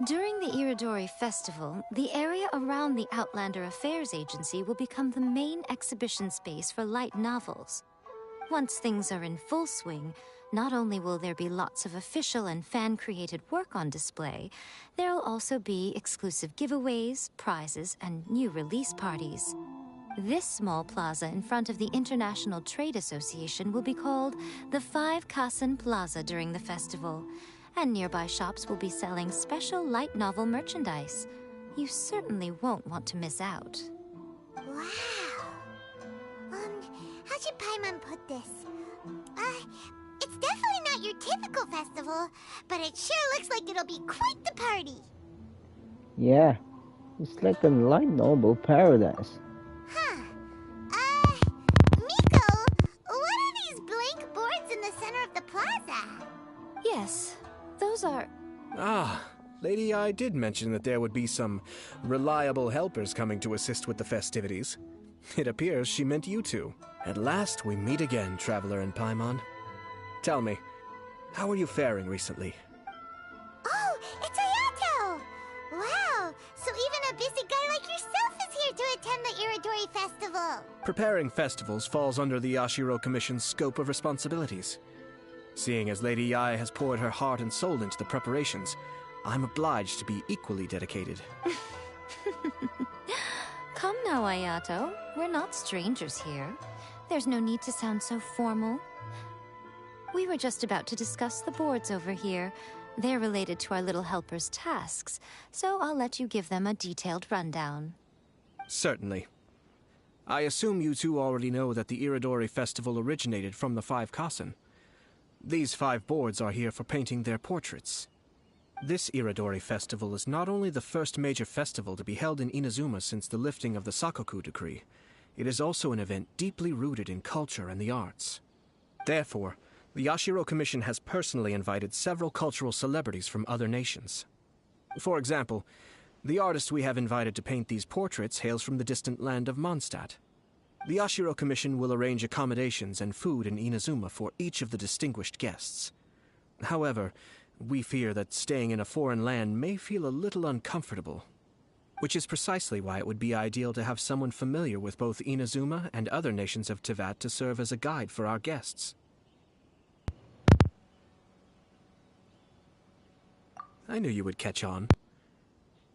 During the Iridori Festival, the area around the Outlander Affairs Agency will become the main exhibition space for light novels. Once things are in full swing, not only will there be lots of official and fan-created work on display, there'll also be exclusive giveaways, prizes, and new release parties. This small plaza in front of the International Trade Association will be called the Five Kasen Plaza during the festival, and nearby shops will be selling special light novel merchandise. You certainly won't want to miss out. Wow. How should Paimon put this? It's definitely not your typical festival, but it sure looks like it'll be quite the party. Yeah, it's like a light novel paradise. Huh. Miko, what are these blank boards in the center of the plaza? Yes, those are... Ah, Lady I did mention that there would be some reliable helpers coming to assist with the festivities. It appears she meant you two. At last we meet again, Traveler and Paimon. Tell me, how are you faring recently? Oh, it's Ayato! Wow, so even a busy guy like yourself is here to attend the Iridori Festival. Preparing festivals falls under the Yashiro Commission's scope of responsibilities. Seeing as Lady Yae has poured her heart and soul into the preparations, I'm obliged to be equally dedicated. Come now, Ayato. We're not strangers here. There's no need to sound so formal. We were just about to discuss the boards over here. They're related to our little helper's tasks, so I'll let you give them a detailed rundown. Certainly. I assume you two already know that the Iridori Festival originated from the Five Kasen. These 5 boards are here for painting their portraits. This Iridori Festival is not only the first major festival to be held in Inazuma since the lifting of the Sakoku Decree, it is also an event deeply rooted in culture and the arts. Therefore, the Yashiro Commission has personally invited several cultural celebrities from other nations. For example, the artist we have invited to paint these portraits hails from the distant land of Mondstadt. The Yashiro Commission will arrange accommodations and food in Inazuma for each of the distinguished guests. However, we fear that staying in a foreign land may feel a little uncomfortable, which is precisely why it would be ideal to have someone familiar with both Inazuma and other nations of Teyvat to serve as a guide for our guests. I knew you would catch on.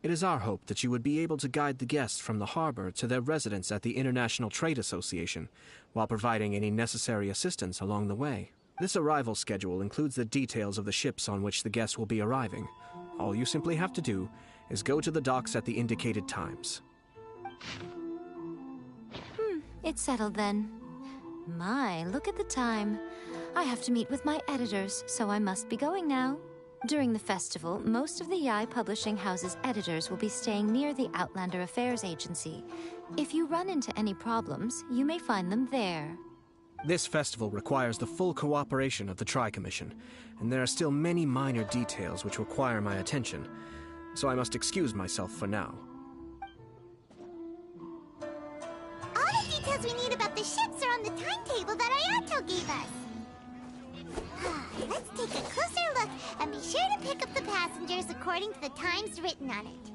It is our hope that you would be able to guide the guests from the harbor to their residence at the International Trade Association, while providing any necessary assistance along the way. This arrival schedule includes the details of the ships on which the guests will be arriving. All you simply have to do is go to the docks at the indicated times. It's settled then. My, look at the time. I have to meet with my editors, so I must be going now. During the festival, most of the Yae Publishing House's editors will be staying near the Outlander Affairs Agency. If you run into any problems, you may find them there. This festival requires the full cooperation of the Tri-Commission, and there are still many minor details which require my attention, so I must excuse myself for now. All the details we need about the ships are on the timetable that Ayato gave us. Let's take a closer look and be sure to pick up the passengers according to the times written on it.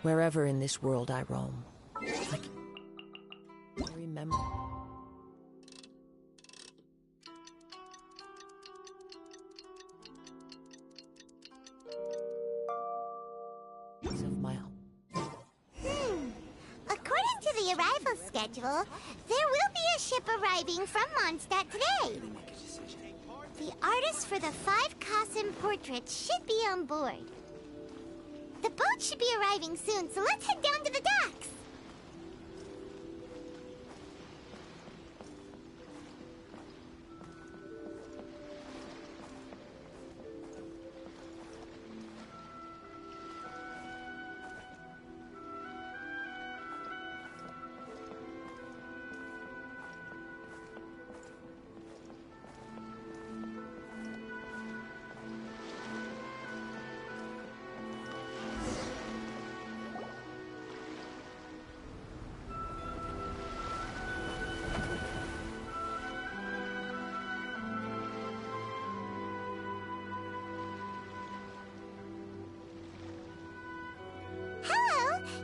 Wherever in this world I roam, I remember. Of my home. According to the arrival schedule, there will be a ship arriving from Mondstadt today. The artist for the 5 Kasim portraits should be on board. The boat should be arriving soon, so let's head down to the docks.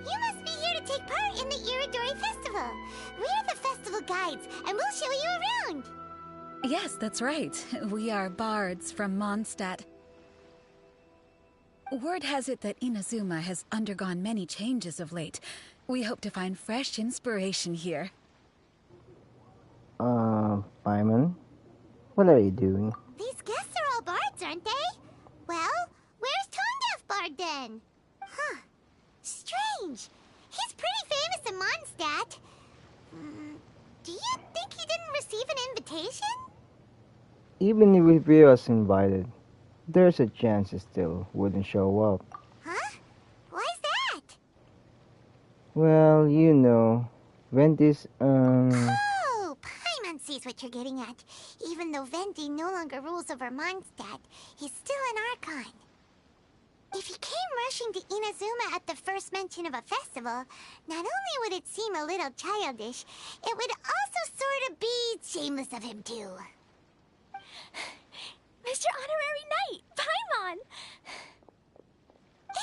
You must be here to take part in the Iridori Festival. We're the festival guides, and we'll show you around. Yes, that's right. We are bards from Mondstadt. Word has it that Inazuma has undergone many changes of late. We hope to find fresh inspiration here. Paimon? What are you doing? These guests are all bards, aren't they? Well, where's Tondef Bard then? Huh. Strange. He's pretty famous in Mondstadt. Do you think he didn't receive an invitation? Even if he was invited, there's a chance he still wouldn't show up. Huh? Why's that? Well, you know, Ventis, Oh, Paimon sees what you're getting at. Even though Venti no longer rules over Mondstadt, he's still an Archon. If he came rushing to Inazuma at the first mention of a festival, not only would it seem a little childish, it would also sort of be shameless of him too. Mr. Honorary Knight, Paimon!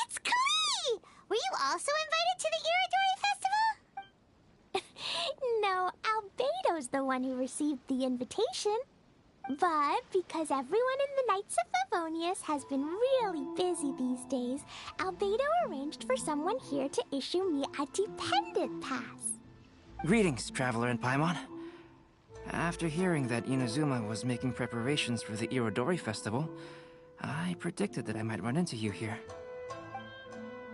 It's Klee! Were you also invited to the Iridori Festival? No, Albedo's the one who received the invitation. But because everyone in the Knights of Favonius has been really busy these days, Albedo arranged for someone here to issue me a dependent pass. Greetings, Traveler and Paimon. After hearing that Inazuma was making preparations for the Irodori Festival, I predicted that I might run into you here.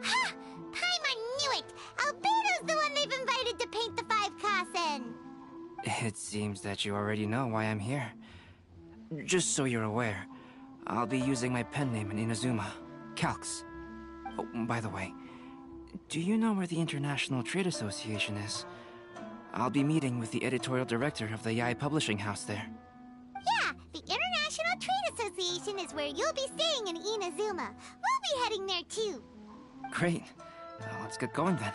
Ha! Paimon knew it! Albedo's the one they've invited to paint the 5 Kassen! It seems that you already know why I'm here. Just so you're aware, I'll be using my pen name in Inazuma, Calx. Oh, by the way, do you know where the International Trade Association is? I'll be meeting with the editorial director of the Yae Publishing House there. Yeah, the International Trade Association is where you'll be staying in Inazuma. We'll be heading there too. Great. Let's get going then.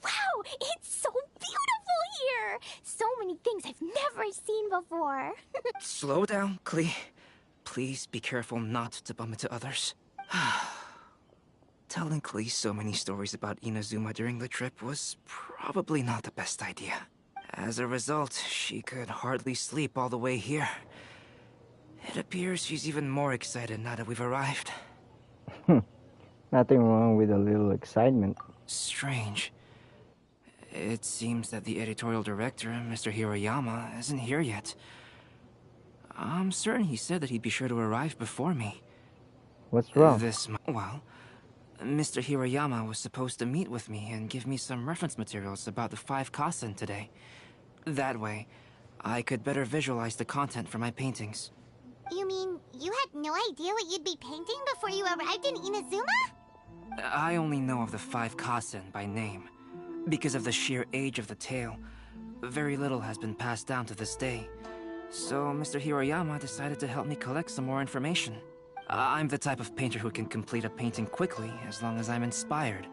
Wow, it's so beautiful here! So many things I've never seen before. Slow down, Klee. Please be careful not to bump into others. Telling Klee so many stories about Inazuma during the trip was probably not the best idea. As a result, she could hardly sleep all the way here. It appears she's even more excited now that we've arrived. Nothing wrong with a little excitement. Strange. It seems that the editorial director, Mr. Hiroyama, isn't here yet. I'm certain he said that he'd be sure to arrive before me. What's wrong? Well, Mr. Hiroyama was supposed to meet with me and give me some reference materials about the 5 Kassen today. That way, I could better visualize the content for my paintings. You mean you had no idea what you'd be painting before you arrived in Inazuma? I only know of the 5 Kasen by name. Because of the sheer age of the tale, very little has been passed down to this day. So Mr. Hiroyama decided to help me collect some more information. I'm the type of painter who can complete a painting quickly as long as I'm inspired.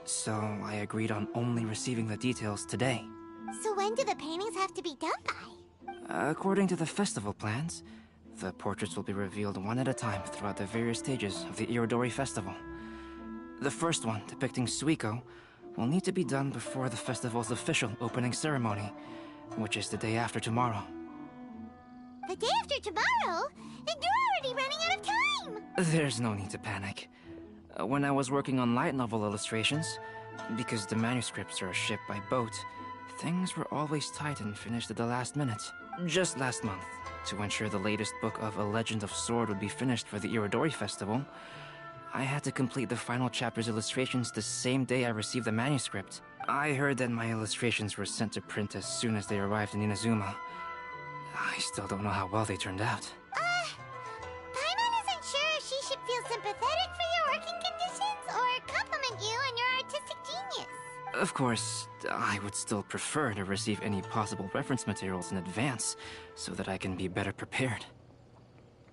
So I agreed on only receiving the details today. So when do the paintings have to be done by? According to the festival plans, the portraits will be revealed one at a time throughout the various stages of the Irodori Festival. The first one, depicting Suiko, will need to be done before the festival's official opening ceremony, which is the day after tomorrow. The day after tomorrow? Then you're already running out of time! There's no need to panic. When I was working on light novel illustrations, because the manuscripts are shipped by boat, things were always tight and finished at the last minute. Just last month, to ensure the latest book of A Legend of Sword would be finished for the Irodori Festival, I had to complete the final chapter's illustrations the same day I received the manuscript. I heard that my illustrations were sent to print as soon as they arrived in Inazuma. I still don't know how well they turned out. Paimon isn't sure if she should feel sympathetic for your working conditions or compliment you on your artistic genius. Of course, I would still prefer to receive any possible reference materials in advance, so that I can be better prepared.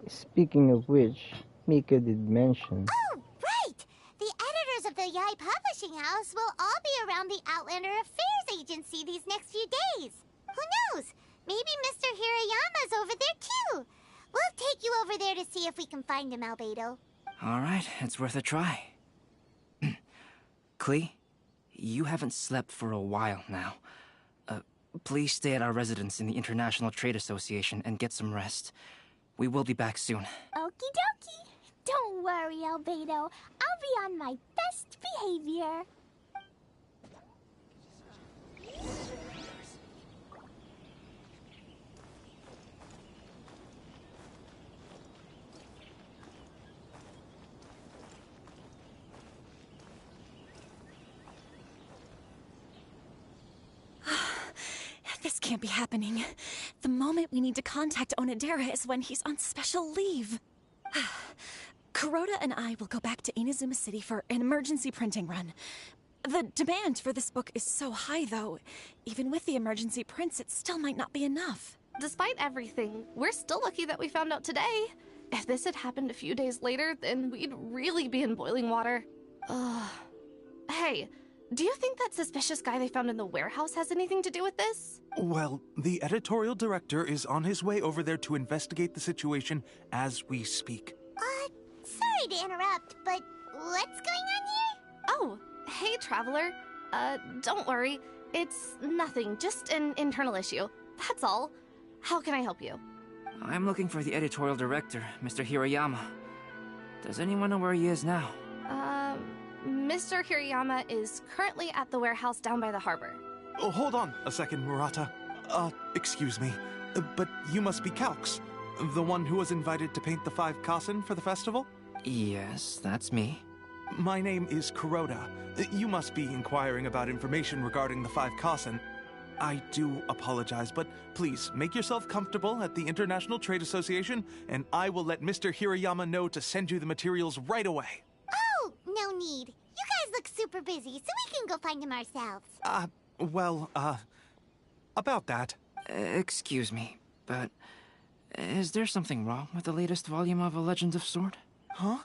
Speaking of which, Mika did mention. Oh, right! The editors of the Yai Publishing House will all be around the Outlander Affairs Agency these next few days. Who knows? Maybe Mr. Hirayama's over there too. We'll take you over there to see if we can find him, Albedo. Alright, it's worth a try. Klee, you haven't slept for a while now. Please stay at our residence in the International Trade Association and get some rest. We will be back soon. Okie dokie. Don't worry, Albedo. I'll be on my best behavior. This can't be happening. The moment we need to contact Onodera is when he's on special leave. Kuroda and I will go back to Inazuma City for an emergency printing run. The demand for this book is so high, though. Even with the emergency prints, it still might not be enough. Despite everything, we're still lucky that we found out today. If this had happened a few days later, then we'd really be in boiling water. Hey, do you think that suspicious guy they found in the warehouse has anything to do with this? Well, the editorial director is on his way over there to investigate the situation as we speak. Sorry to interrupt, but what's going on here? Oh, hey, Traveler. Don't worry. It's nothing, just an internal issue. That's all. How can I help you? I'm looking for the editorial director, Mr. Hiroyama. Does anyone know where he is now? Mr. Hirayama is currently at the warehouse down by the harbor. Oh, hold on a second, Murata. Excuse me, but you must be Calx, the one who was invited to paint the 5 Kasen for the festival? Yes, that's me. My name is Kuroda. You must be inquiring about information regarding the 5 Kasen. I do apologize, but please make yourself comfortable at the International Trade Association, and I will let Mr. Hirayama know to send you the materials right away. Oh, no need. You guys look super busy, so we can go find him ourselves. About that. Excuse me, but is there something wrong with the latest volume of A Legend of Sword? Huh?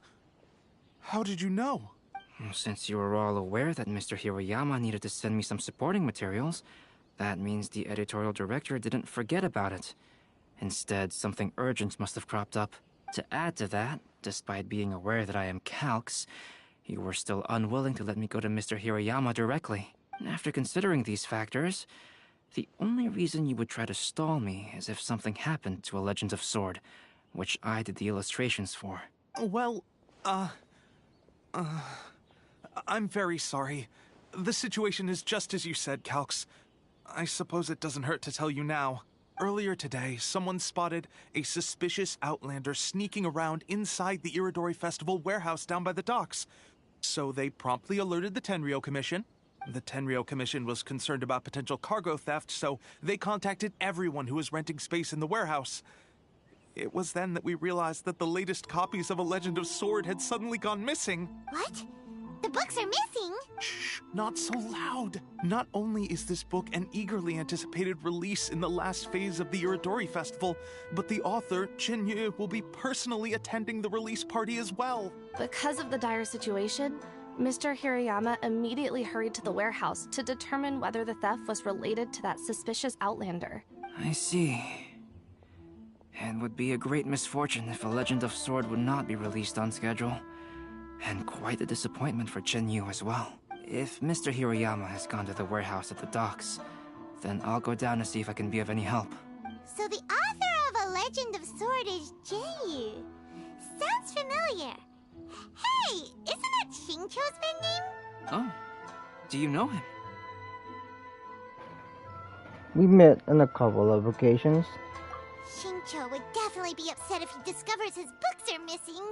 How did you know? Since you were all aware that Mr. Hiroyama needed to send me some supporting materials, that means the editorial director didn't forget about it. Instead, something urgent must have cropped up. To add to that, despite being aware that I am Calx, you were still unwilling to let me go to Mr. Hiroyama directly. After considering these factors, the only reason you would try to stall me is if something happened to A Legend of Sword, which I did the illustrations for. Well, I'm very sorry. The situation is just as you said, Calx. I suppose it doesn't hurt to tell you now. Earlier today, someone spotted a suspicious outlander sneaking around inside the Irodori Festival warehouse down by the docks. So they promptly alerted the Tenryou Commission. The Tenryou Commission was concerned about potential cargo theft, so they contacted everyone who was renting space in the warehouse. It was then that we realized that the latest copies of A Legend of Sword had suddenly gone missing. What? books are missing. Shh, not so loud. Not only is this book an eagerly anticipated release in the last phase of the Iridori Festival, but the author, Chinyu, will be personally attending the release party as well. Because of the dire situation, Mr. Hirayama immediately hurried to the warehouse to determine whether the theft was related to that suspicious outlander. I see. It would be a great misfortune if A Legend of Sword would not be released on schedule. And quite a disappointment for Chinyu as well. If Mr. Hirayama has gone to the warehouse at the docks, then I'll go down to see if I can be of any help. So the author of A Legend of Sword is Jayu. Sounds familiar. Hey, isn't that Xingqiu's pen name? Oh, do you know him? We met on a couple of occasions. Xingqiu would definitely be upset if he discovers his books are missing.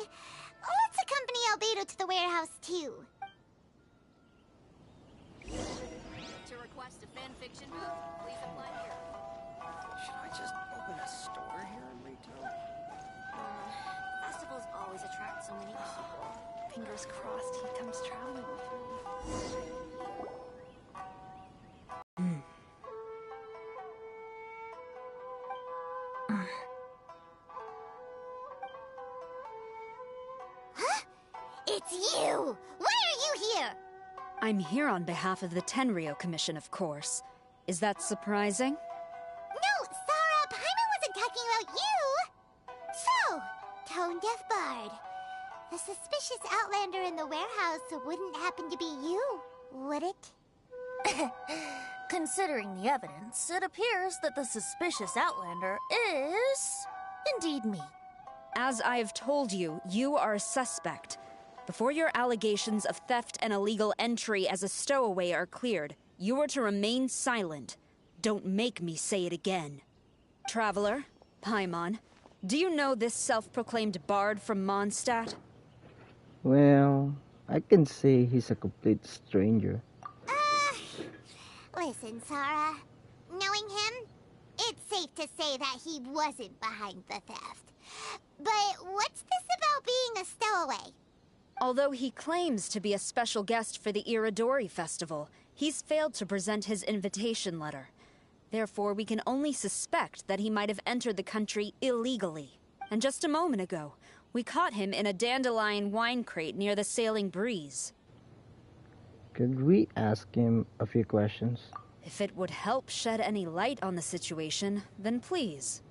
Let's accompany Albedo to the warehouse, too. To request a fanfiction book, please apply here. Should I just open a store here in retail? Festivals always attract so many people. Fingers crossed he comes traveling with me. Huh? It's you! Why are you here? I'm here on behalf of the Tenryou Commission, of course. Is that surprising? No, Sarah, Paimon wasn't talking about you! So, Tone-Deaf Bard. The suspicious outlander in the warehouse wouldn't happen to be you, would it? Considering the evidence, it appears that the suspicious outlander is indeed me. As I have told you, you are a suspect. Before your allegations of theft and illegal entry as a stowaway are cleared, you are to remain silent. Don't make me say it again. Traveler, Paimon, do you know this self-proclaimed bard from Mondstadt? Well, I can say he's a complete stranger. Listen, Sarah. Knowing him, it's safe to say that he wasn't behind the theft. But what's this about being a stowaway? Although he claims to be a special guest for the Iridori Festival, he's failed to present his invitation letter. Therefore, we can only suspect that he might have entered the country illegally. And just a moment ago, we caught him in a dandelion wine crate near the Sailing Breeze. Could we ask him a few questions? If it would help shed any light on the situation, then please,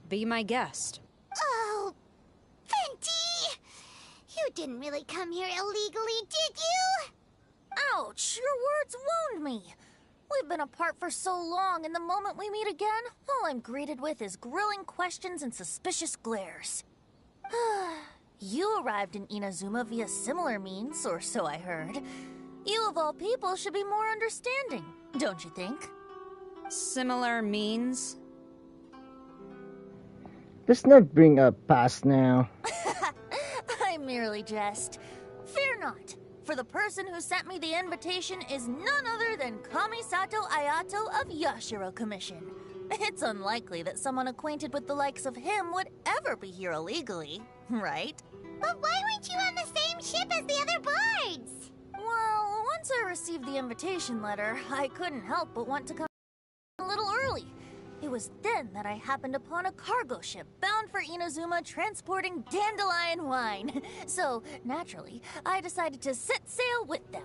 be my guest. Oh, Venti! You didn't really come here illegally, did you? Ouch, your words wound me. We've been apart for so long, and the moment we meet again, all I'm greeted with is grilling questions and suspicious glares. You arrived in Inazuma via similar means, or so I heard. You of all people should be more understanding, don't you think? Similar means? Let's not bring up past now. I merely jest. Fear not, for the person who sent me the invitation is none other than Kamisato Ayato of Yashiro Commission. It's unlikely that someone acquainted with the likes of him would ever be here illegally, right? But why weren't you on the same ship as the other bards? Well, once I received the invitation letter, I couldn't help but want to come a little early. It was then that I happened upon a cargo ship bound for Inazuma transporting dandelion wine. So, naturally, I decided to set sail with them.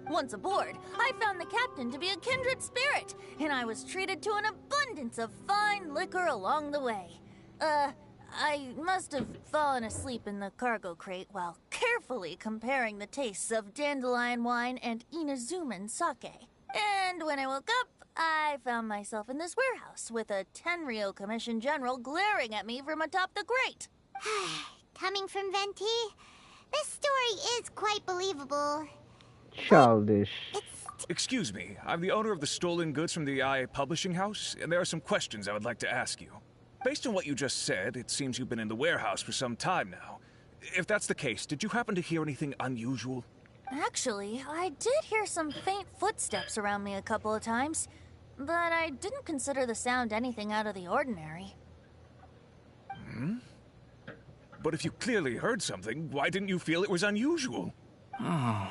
Once aboard, I found the captain to be a kindred spirit, and I was treated to an abundance of fine liquor along the way. I must have fallen asleep in the cargo crate while carefully comparing the tastes of dandelion wine and Inazuman sake. And when I woke up, I found myself in this warehouse with a Tenryou Commission general glaring at me from atop the grate. Coming from Venti, this story is quite believable. Childish. Excuse me, I'm the owner of the stolen goods from the IA Publishing House, and there are some questions I would like to ask you. Based on what you just said, it seems you've been in the warehouse for some time now. If that's the case, did you happen to hear anything unusual? Actually, I did hear some faint footsteps around me a couple of times, but I didn't consider the sound anything out of the ordinary. But if you clearly heard something, why didn't you feel it was unusual? Oh,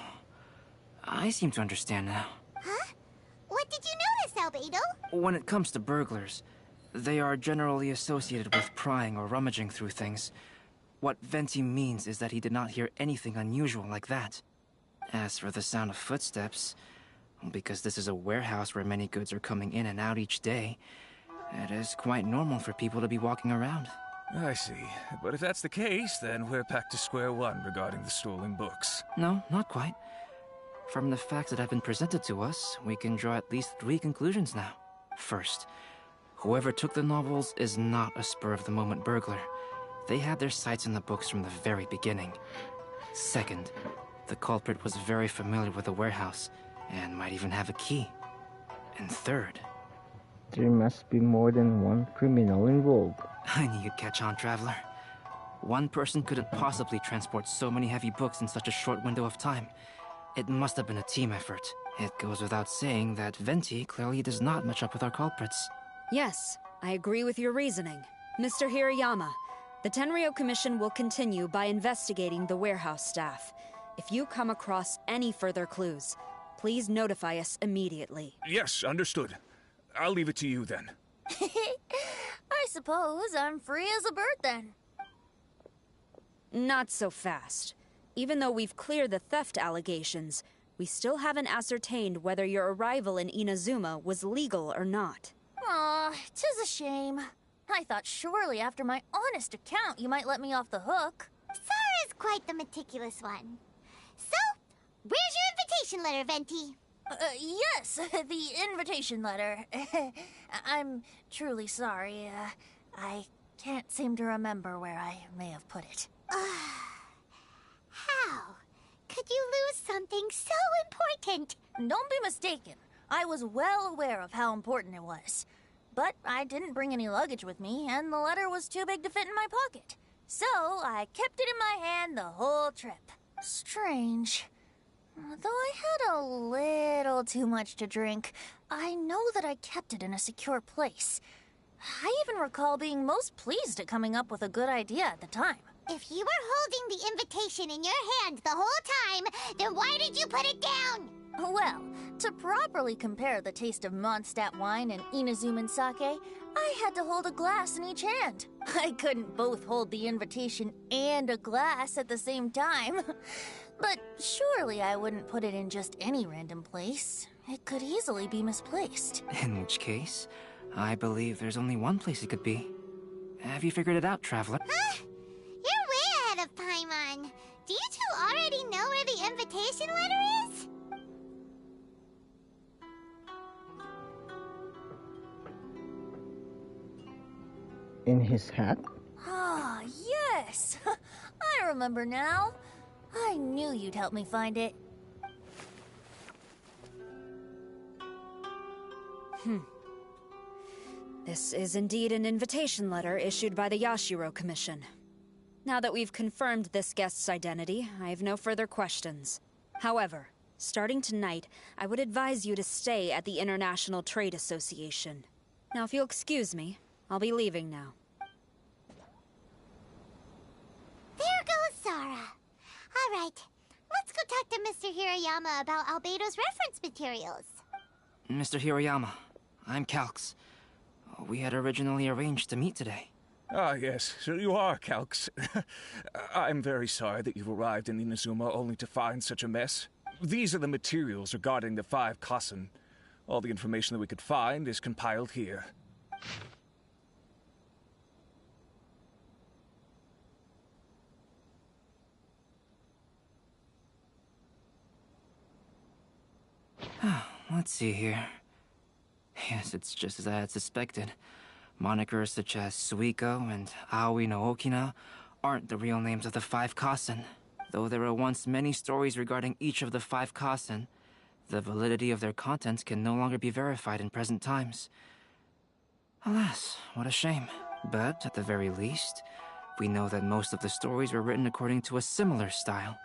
I seem to understand now. Huh? What did you notice, Albedo? When it comes to burglars, they are generally associated with prying or rummaging through things. What Venti means is that he did not hear anything unusual like that. As for the sound of footsteps, because this is a warehouse where many goods are coming in and out each day, it is quite normal for people to be walking around. I see. But if that's the case, then we're back to square one regarding the stolen books. No, not quite. From the facts that have been presented to us, we can draw at least 3 conclusions now. First, whoever took the novels is not a spur-of-the-moment burglar. They had their sights on the books from the very beginning. Second, the culprit was very familiar with the warehouse, and might even have a key. And third... There must be more than one criminal involved. I knew you'd catch on, Traveler. One person couldn't possibly transport so many heavy books in such a short window of time. It must have been a team effort. It goes without saying that Venti clearly does not match up with our culprits. Yes, I agree with your reasoning. Mr. Hirayama, the Tenryo Commission will continue by investigating the warehouse staff. If you come across any further clues, please notify us immediately. Yes, understood. I'll leave it to you then. I suppose I'm free as a bird then. Not so fast. Even though we've cleared the theft allegations, we still haven't ascertained whether your arrival in Inazuma was legal or not. Aw, 'tis a shame. I thought surely after my honest account you might let me off the hook. Sara's quite the meticulous one. So, where's your invitation letter, Venti? Yes, the invitation letter. I'm truly sorry. I can't seem to remember where I may have put it. How could you lose something so important? Don't be mistaken. I was well aware of how important it was. But I didn't bring any luggage with me, and the letter was too big to fit in my pocket. So I kept it in my hand the whole trip. Strange. Though I had a little too much to drink, I know that I kept it in a secure place. I even recall being most pleased at coming up with a good idea at the time. If you were holding the invitation in your hand the whole time, then why did you put it down? Well, to properly compare the taste of Mondstadt wine and Inazuman sake, I had to hold a glass in each hand. I couldn't both hold the invitation and a glass at the same time. But surely I wouldn't put it in just any random place. It could easily be misplaced. In which case, I believe there's only one place it could be. Have you figured it out, Traveler? Huh? You're way ahead of Paimon. Do you two already know where the invitation letter is? In his hat? Ah, yes! I remember now. I knew you'd help me find it. This is indeed an invitation letter issued by the Yashiro Commission. Now that we've confirmed this guest's identity, I have no further questions. However, starting tonight, I would advise you to stay at the International Trade Association. Now, if you'll excuse me, I'll be leaving now. There goes Sara. All right, let's go talk to Mr. Hirayama about Albedo's reference materials. Mr. Hirayama, I'm Calx. We had originally arranged to meet today. Ah, yes, so you are Calx. I'm very sorry that you've arrived in Inazuma only to find such a mess. These are the materials regarding the 5 Kassen. All the information that we could find is compiled here. Let's see here. Yes, it's just as I had suspected. Monikers such as Suiko and Aoi no Okina aren't the real names of the 5 Kassen. Though there were once many stories regarding each of the 5 Kassen, the validity of their contents can no longer be verified in present times. Alas, what a shame. But at the very least, we know that most of the stories were written according to a similar style.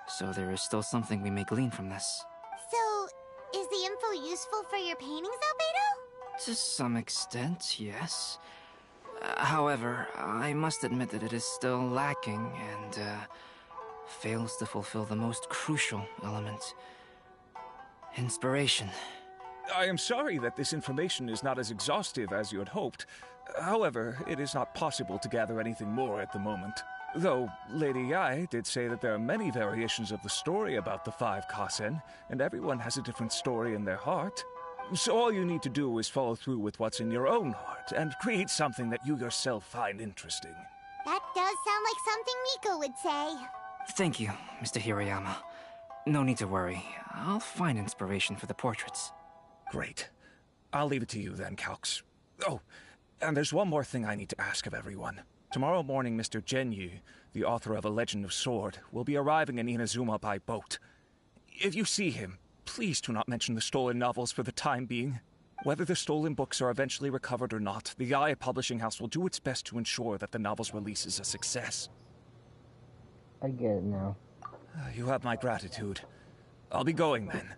So there is still something we may glean from this. So, is the info useful for your paintings, Albedo? To some extent, yes. However, I must admit that it is still lacking and fails to fulfill the most crucial element. Inspiration. I am sorry that this information is not as exhaustive as you had hoped. However, it is not possible to gather anything more at the moment. Though, Lady Yae did say that there are many variations of the story about the 5 Kasen, and everyone has a different story in their heart. So all you need to do is follow through with what's in your own heart, and create something that you yourself find interesting. That does sound like something Miko would say. Thank you, Mr. Hirayama. No need to worry. I'll find inspiration for the portraits. Great. I'll leave it to you then, Calx. Oh, and there's one more thing I need to ask of everyone. Tomorrow morning, Mr. Genyu, the author of A Legend of Sword, will be arriving in Inazuma by boat. If you see him, please do not mention the stolen novels for the time being. Whether the stolen books are eventually recovered or not, the Yae Publishing House will do its best to ensure that the novel's release is a success. I get it now. You have my gratitude. I'll be going then.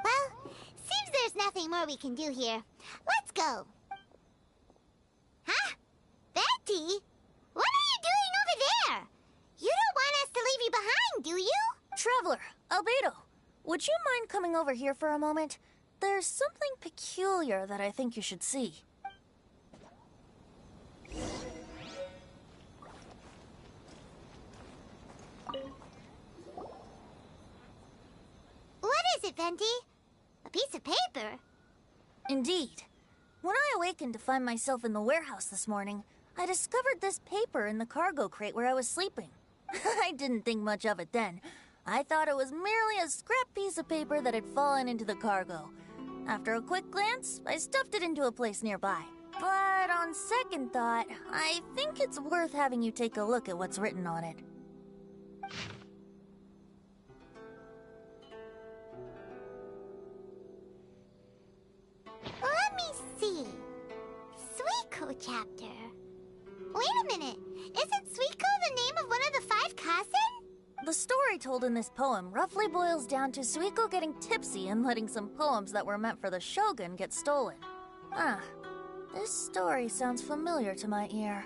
Well, seems there's nothing more we can do here. Let's go. Huh? Betty? What are you doing over there? You don't want us to leave you behind, do you? Traveler, Albedo, would you mind coming over here for a moment? There's something peculiar that I think you should see. What is it, Venti? A piece of paper? Indeed. When I awakened to find myself in the warehouse this morning, I discovered this paper in the cargo crate where I was sleeping. I didn't think much of it then. I thought it was merely a scrap piece of paper that had fallen into the cargo. After a quick glance, I stuffed it into a place nearby. But on second thought, I think it's worth having you take a look at what's written on it. Let me see. Suiko chapter. Wait a minute. Isn't Suiko the name of one of the 5 Kasen? The story told in this poem roughly boils down to Suiko getting tipsy and letting some poems that were meant for the Shogun get stolen. This story sounds familiar to my ear.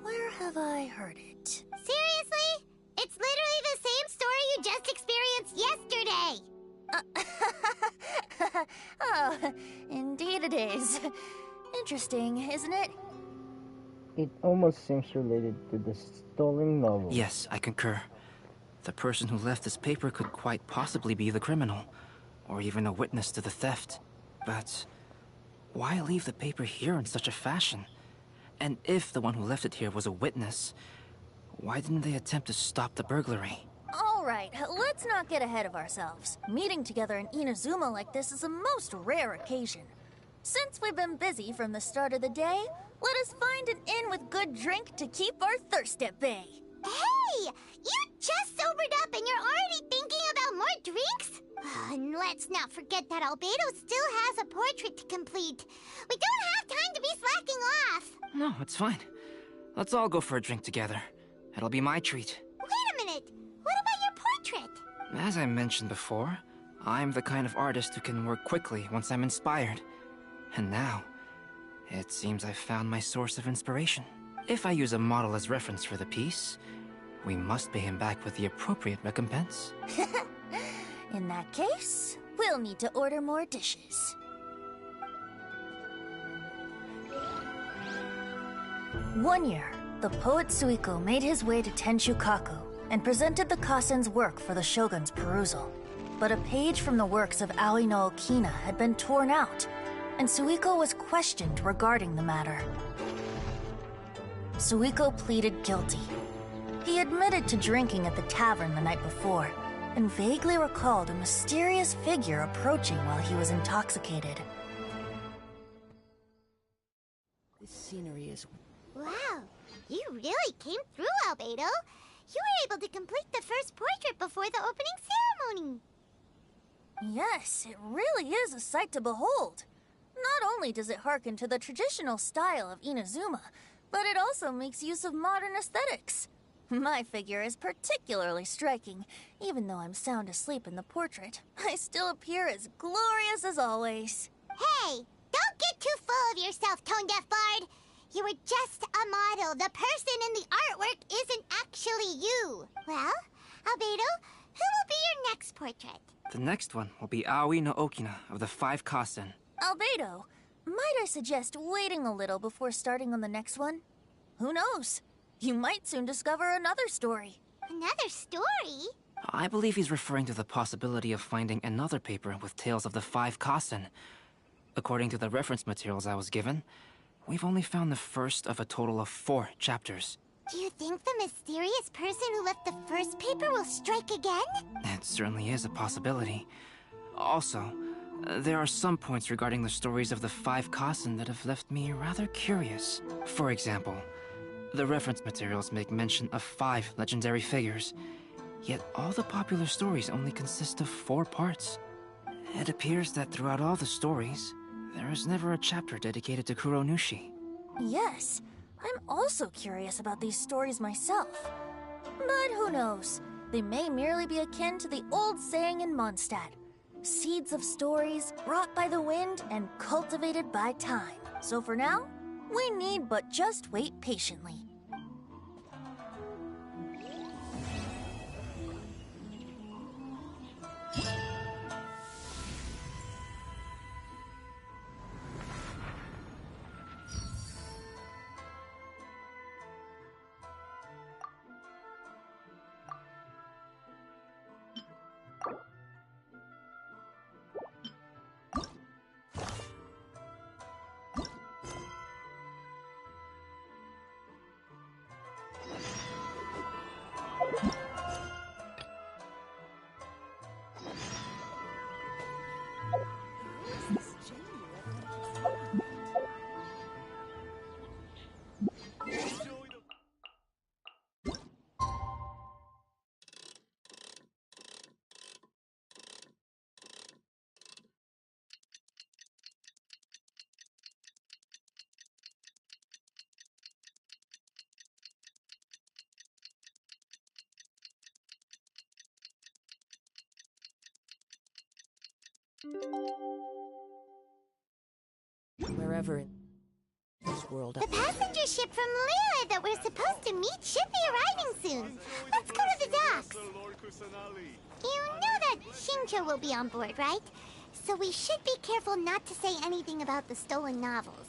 Where have I heard it? Seriously? It's literally the same story you just experienced yesterday! Oh, indeed it is. Interesting, isn't it? It almost seems related to the stolen novel. Yes, I concur. The person who left this paper could quite possibly be the criminal, or even a witness to the theft. But why leave the paper here in such a fashion? And if the one who left it here was a witness, why didn't they attempt to stop the burglary? Alright, let's not get ahead of ourselves. Meeting together in Inazuma like this is a most rare occasion. Since we've been busy from the start of the day, let us find an inn with good drink to keep our thirst at bay. Hey! You just sobered up and you're already thinking about more drinks? And let's not forget that Albedo still has a portrait to complete. We don't have time to be slacking off. No, it's fine. Let's all go for a drink together. It'll be my treat. Wait a minute. What about your portrait? As I mentioned before, I'm the kind of artist who can work quickly once I'm inspired. And now, it seems I've found my source of inspiration. If I use a model as reference for the piece, we must pay him back with the appropriate recompense. In that case, we'll need to order more dishes. One year, the poet Suiko made his way to Tenshukaku and presented the Kasen's work for the Shogun's perusal. But a page from the works of Aoi no Okina had been torn out, and Suiko was questioned regarding the matter. Suiko pleaded guilty. He admitted to drinking at the tavern the night before, and vaguely recalled a mysterious figure approaching while he was intoxicated. This scenery is... Wow, you really came through, Albedo. You were able to complete the first portrait before the opening ceremony. Yes, it really is a sight to behold. Not only does it harken to the traditional style of Inazuma, but it also makes use of modern aesthetics. My figure is particularly striking. Even though I'm sound asleep in the portrait, I still appear as glorious as always. Hey, don't get too full of yourself, Tone-Deaf Bard. You were just a model. The person in the artwork isn't actually you. Well, Albedo, Who will be your next portrait? The next one will be Aoi no Okina of the Five Kasen. Albedo, might I suggest waiting a little before starting on the next one? Who knows? You might soon discover another story. Another story? I believe he's referring to the possibility of finding another paper with tales of the Five Kasen. According to the reference materials I was given, we've only found the first of a total of 4 chapters. Do you think the mysterious person who left the first paper will strike again? It certainly is a possibility. Also, there are some points regarding the stories of the Five Kasen that have left me rather curious. For example, the reference materials make mention of 5 legendary figures, yet all the popular stories only consist of 4 parts. It appears that throughout all the stories, there is never a chapter dedicated to Kuronushi. Yes, I'm also curious about these stories myself. But who knows? They may merely be akin to the old saying in Mondstadt. Seeds of stories brought by the wind and cultivated by time. So for now, we need but just wait patiently. Wherever in this world. The passenger ship from Liyue that we're supposed to meet should be arriving soon. Let's go to the docks. You know that Shincho will be on board, right? So we should be careful not to say anything about the stolen novels.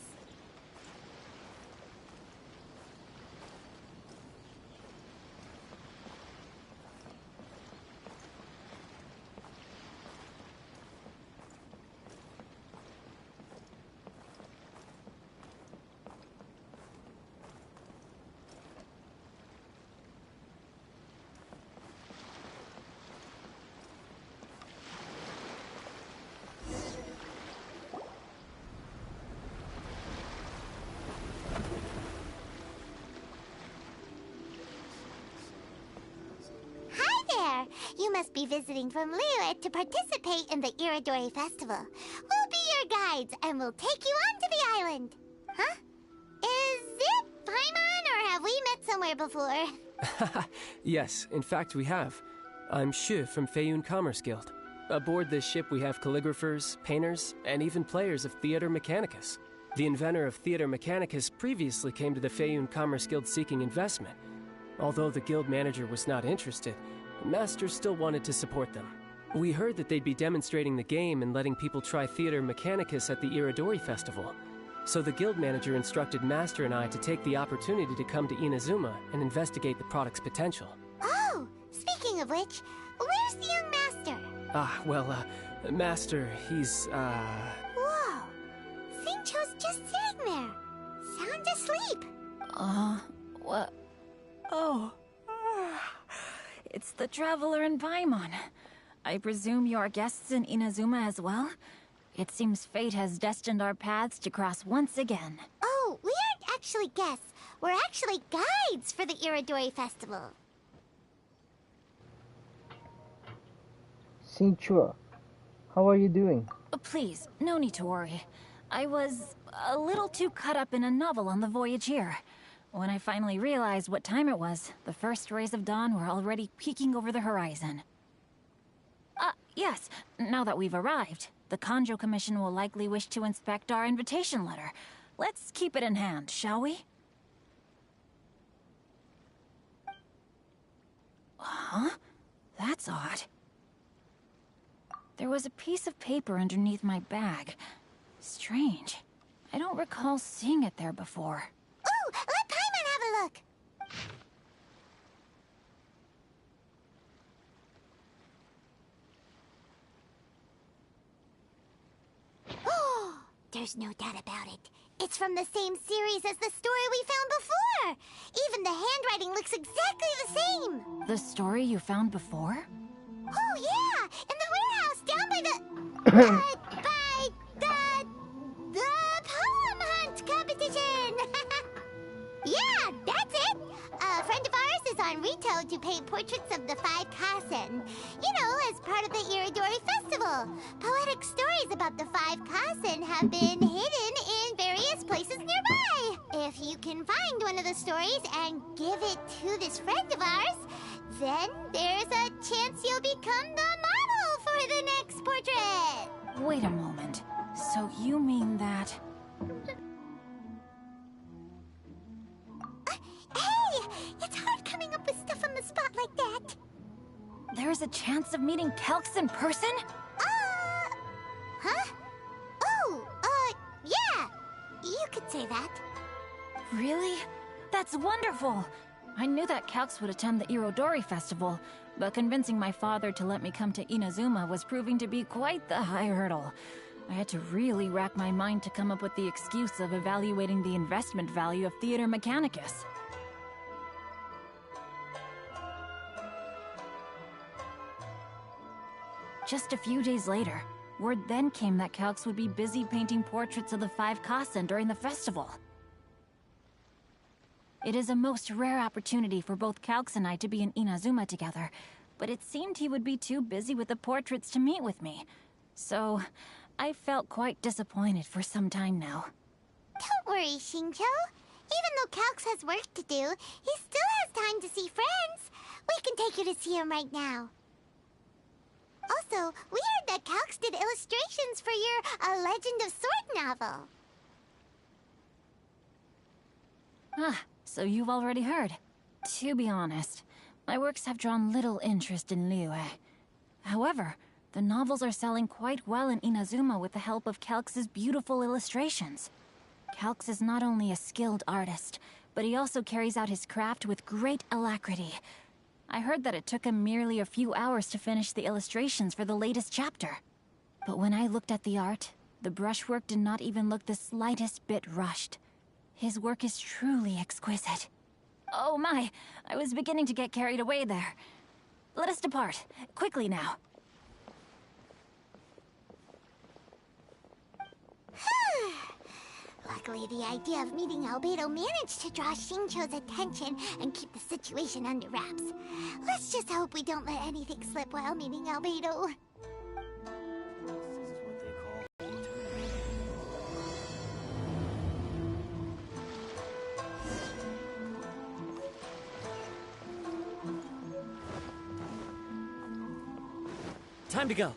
You must be visiting from Liyue to participate in the Iridori Festival. We'll be your guides, and we'll take you onto the island. Huh? Is it Paimon, or have we met somewhere before? Yes, in fact we have. I'm Shu from Feiyun Commerce Guild. Aboard this ship we have calligraphers, painters, and even players of Theater Mechanicus. The inventor of Theater Mechanicus previously came to the Feiyun Commerce Guild seeking investment. Although the guild manager was not interested, Master still wanted to support them. We heard that they'd be demonstrating the game and letting people try Theater Mechanicus at the Iridori Festival. So the guild manager instructed Master and I to take the opportunity to come to Inazuma and investigate the product's potential. Oh, speaking of which, where's the young master? Master, he's, Whoa! Shincho's just sitting there, sound asleep. What? Oh. It's the Traveler and Paimon. I presume you are guests in Inazuma as well? It seems fate has destined our paths to cross once again. Oh, we aren't actually guests. We're actually guides for the Iridori Festival. Shincho, how are you doing? Please, no need to worry. I was a little too caught up in a novel on the voyage here. When I finally realized what time it was, the first rays of dawn were already peeking over the horizon. Yes, now that we've arrived, the Kanjo Commission will likely wish to inspect our invitation letter. Let's keep it in hand, shall we? Huh? That's That's odd. There was a piece of paper underneath my bag. Strange. I don't recall seeing it there before. Ooh, let Paimon have a look. Oh, there's no doubt about it. It's from the same series as the story we found before. Even the handwriting looks exactly the same. The story you found before? Oh, yeah! In the warehouse down by the... the poem hunt competition! Yeah, that's it! A friend of ours is on Rito to paint portraits of the 5 Kasen. You know, as part of the Iridori Festival. Poetic stories about the 5 Kasen have been hidden in various places nearby. If you can find one of the stories and give it to this friend of ours, then there's a chance you'll become the model for the next portrait. Wait a moment. So you mean that... Hey! It's hard coming up with stuff on the spot like that. There's a chance of meeting Calx in person? Huh? Oh, yeah. You could say that. Really? That's wonderful! I knew that Calx would attend the Irodori Festival, but convincing my father to let me come to Inazuma was proving to be quite the high hurdle. I had to really rack my mind to come up with the excuse of evaluating the investment value of Theater Mechanicus. Just a few days later, word then came that Calx would be busy painting portraits of the 5 Kasen during the festival. It is a most rare opportunity for both Calx and I to be in Inazuma together, but it seemed he would be too busy with the portraits to meet with me. So, I felt quite disappointed for some time now. Don't worry, Shincho. Even though Calx has work to do, he still has time to see friends. We can take you to see him right now. Also, we heard that Calx did illustrations for your A Legend of Sword novel. Ah, so you've already heard. To be honest, my works have drawn little interest in Liyue. However, the novels are selling quite well in Inazuma with the help of Calx's beautiful illustrations. Calx is not only a skilled artist, but he also carries out his craft with great alacrity. I heard that it took him merely a few hours to finish the illustrations for the latest chapter. But when I looked at the art, the brushwork did not even look the slightest bit rushed. His work is truly exquisite. Oh my, I was beginning to get carried away there. Let us depart, quickly now. Luckily, the idea of meeting Albedo managed to draw Shincho's attention and keep the situation under wraps. Let's just hope we don't let anything slip while meeting Albedo. Time to go.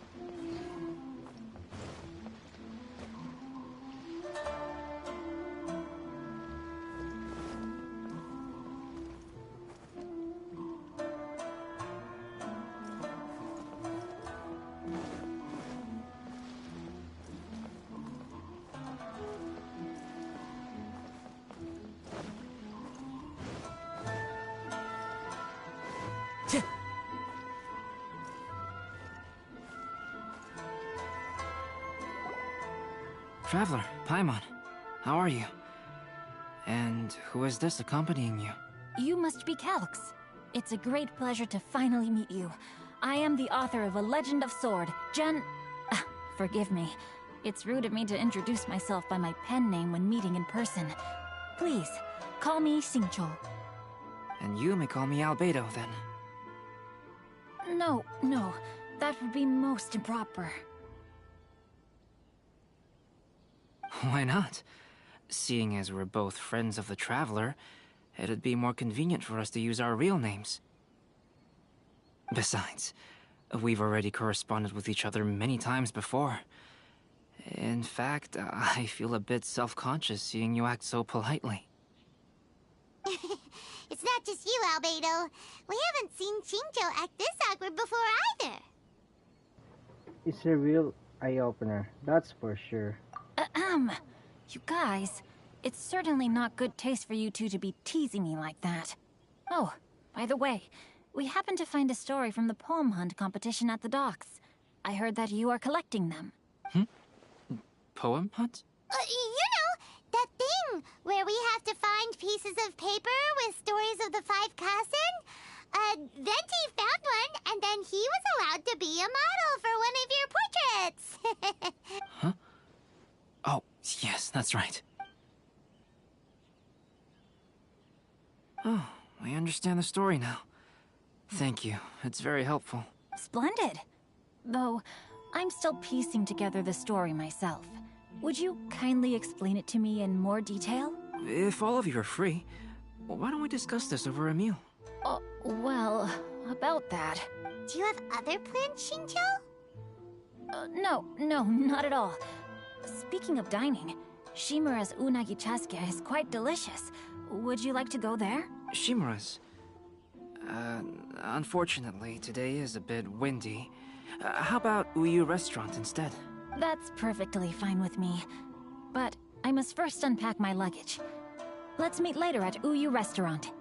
Traveler, Paimon, how are you? And who is this accompanying you? You must be Calx. It's a great pleasure to finally meet you. I am the author of A Legend of Sword, forgive me. It's rude of me to introduce myself by my pen name when meeting in person. Please, call me Shincho. And you may call me Albedo, then. No, that would be most improper. Why not? Seeing as we're both friends of the Traveler, it'd be more convenient for us to use our real names. Besides, we've already corresponded with each other many times before. In fact, I feel a bit self-conscious seeing you act so politely. It's not just you, Albedo. We haven't seen Shinjo act this awkward before either. It's a real eye-opener, that's for sure. You guys, it's certainly not good taste for you two to be teasing me like that. Oh, by the way, we happened to find a story from the poem hunt competition at the docks. I heard that you are collecting them. Poem hunt? That thing where we have to find pieces of paper with stories of the 5 Kassen. Venti found one, and then he was allowed to be a model for one of your portraits. Huh? Oh, yes, that's right. Oh, I understand the story now. Thank you. It's very helpful. Splendid. Though, I'm still piecing together the story myself. Would you kindly explain it to me in more detail? If all of you are free, why don't we discuss this over a meal? Well, about that. Do you have other plans, Shinjo? No, not at all. Speaking of dining, Shimura's unagi chasuke is quite delicious. Would you like to go there? Shimura's? Unfortunately, today is a bit windy. How about Uyu Restaurant instead? That's perfectly fine with me. But I must first unpack my luggage. Let's meet later at Uyu Restaurant.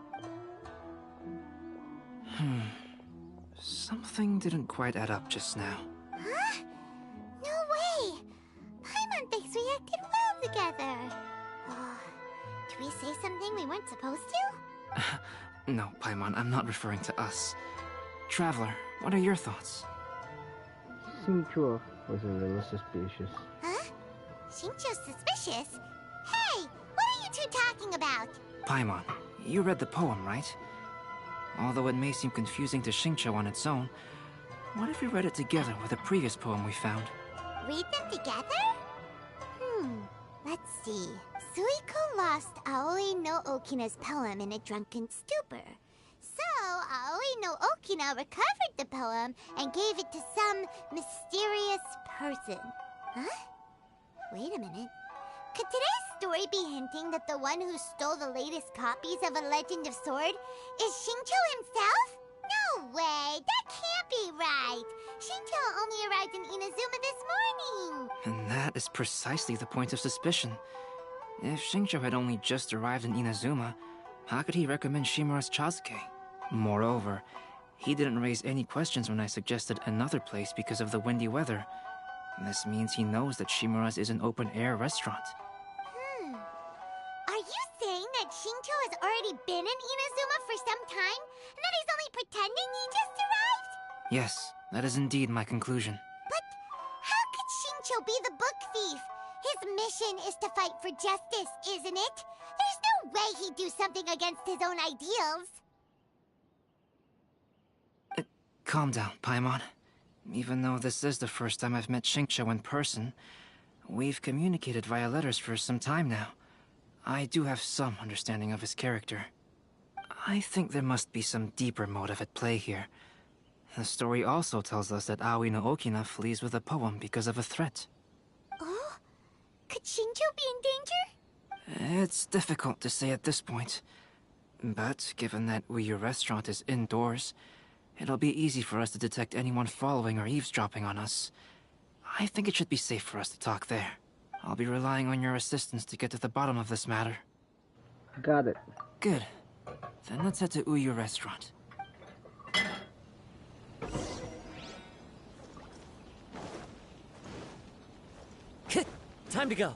Something didn't quite add up just now. Huh? No way! Paimon thinks we acted well together. Oh, did we say something we weren't supposed to? No, Paimon, I'm not referring to us. Traveler, what are your thoughts? Shinjo was a little suspicious. Huh? Shinjo's suspicious? Hey, what are you two talking about? Paimon, you read the poem, right? Although it may seem confusing to Shinjo on its own, what if we read it together with a previous poem we found? Read them together? Let's see. Suiko lost Aoi no Okina's poem in a drunken stupor. So, Aoi no Okina recovered the poem and gave it to some mysterious person. Huh? Wait a minute. Could today's story be hinting that the one who stole the latest copies of A Legend of Sword is Shinjo himself? No way! That can't be right! Shinjo only arrived in Inazuma this morning! And that is precisely the point of suspicion. If Shinjo had only just arrived in Inazuma, how could he recommend Shimura's Chasuke? Moreover, he didn't raise any questions when I suggested another place because of the windy weather. This means he knows that Shimura's is an open-air restaurant. Are you saying that Shinjo has already been in Inazuma for some time, and that he's only pretending he just arrived? Yes, that is indeed my conclusion. But how could Shinjo be the book thief? His mission is to fight for justice, isn't it? There's no way he'd do something against his own ideals. Calm down, Paimon. Even though this is the first time I've met Shinjo in person, we've communicated via letters for some time now. I do have some understanding of his character. I think there must be some deeper motive at play here. The story also tells us that Aoi no Okina flees with a poem because of a threat. Oh? Could Shinjo be in danger? It's difficult to say at this point. But given that Uyu Restaurant is indoors, it'll be easy for us to detect anyone following or eavesdropping on us. I think it should be safe for us to talk there. I'll be relying on your assistance to get to the bottom of this matter. Got it. Good. Then let's head to Uyu Restaurant. Time to go.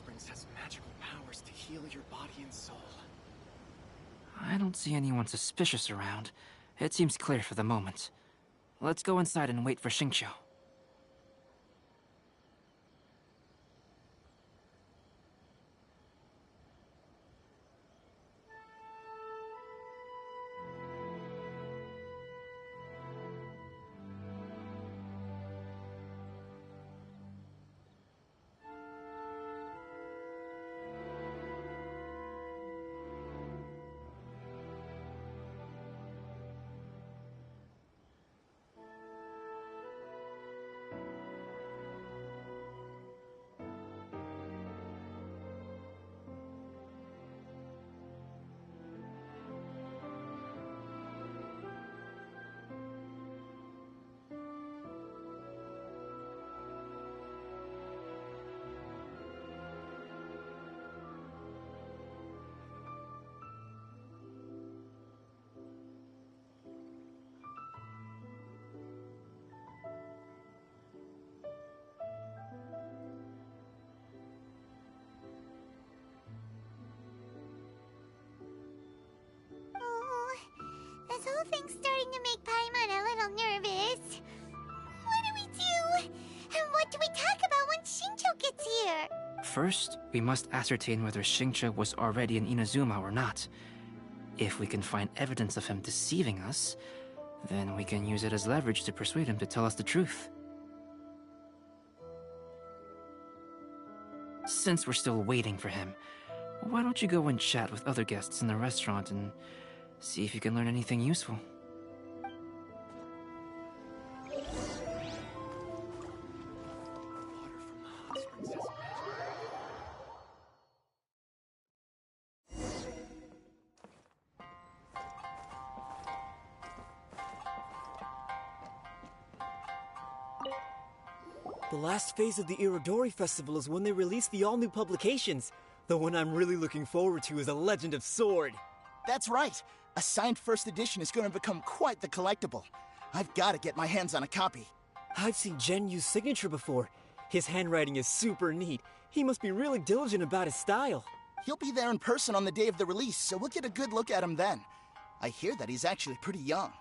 Springs has magical powers to heal your body and soul. I don't see anyone suspicious around. It seems clear for the moment. Let's go inside and wait for Xingqiu. This whole thing's starting to make Paimon a little nervous. What do we do? And what do we talk about when Xingqiu gets here? First, we must ascertain whether Xingqiu was already in Inazuma or not. If we can find evidence of him deceiving us, then we can use it as leverage to persuade him to tell us the truth. Since we're still waiting for him, why don't you go and chat with other guests in the restaurant and see if you can learn anything useful? The last phase of the Irodori Festival is when they release the all-new publications. The one I'm really looking forward to is A Legend of Sword. That's right. A signed first edition is going to become quite the collectible. I've got to get my hands on a copy. I've seen Genyu's signature before. His handwriting is super neat. He must be really diligent about his style. He'll be there in person on the day of the release, so we'll get a good look at him then. I hear that he's actually pretty young.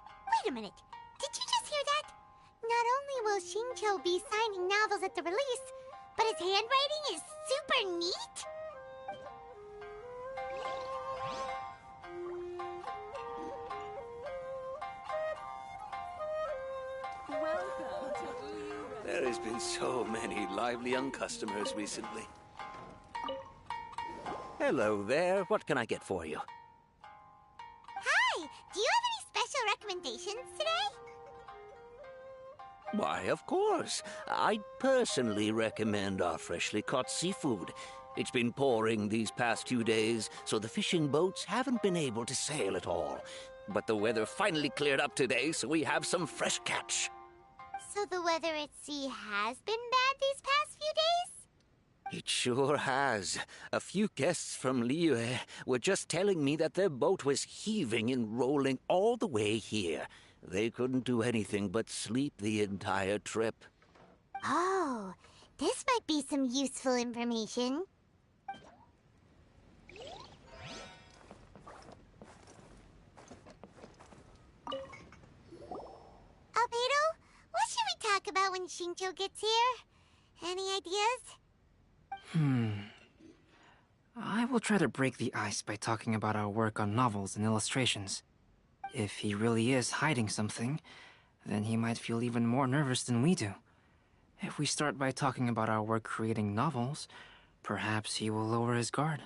Wait a minute. Did you just hear that? Not only will Xingqiu be signing novels at the release, but his handwriting is super neat? There has been so many lively young customers recently. Hello there. What can I get for you? Hi! Do you have any special recommendations today? Why, of course. I'd personally recommend our freshly caught seafood. It's been pouring these past few days, so the fishing boats haven't been able to sail at all. But the weather finally cleared up today, so we have some fresh catch. So the weather at sea has been bad these past few days? It sure has. A few guests from Liyue were just telling me that their boat was heaving and rolling all the way here. They couldn't do anything but sleep the entire trip. Oh, this might be some useful information. Albedo, what should we talk about when Xingqiu gets here? Any ideas? I will try to break the ice by talking about our work on novels and illustrations. If he really is hiding something, then he might feel even more nervous than we do. If we start by talking about our work creating novels, perhaps he will lower his guard.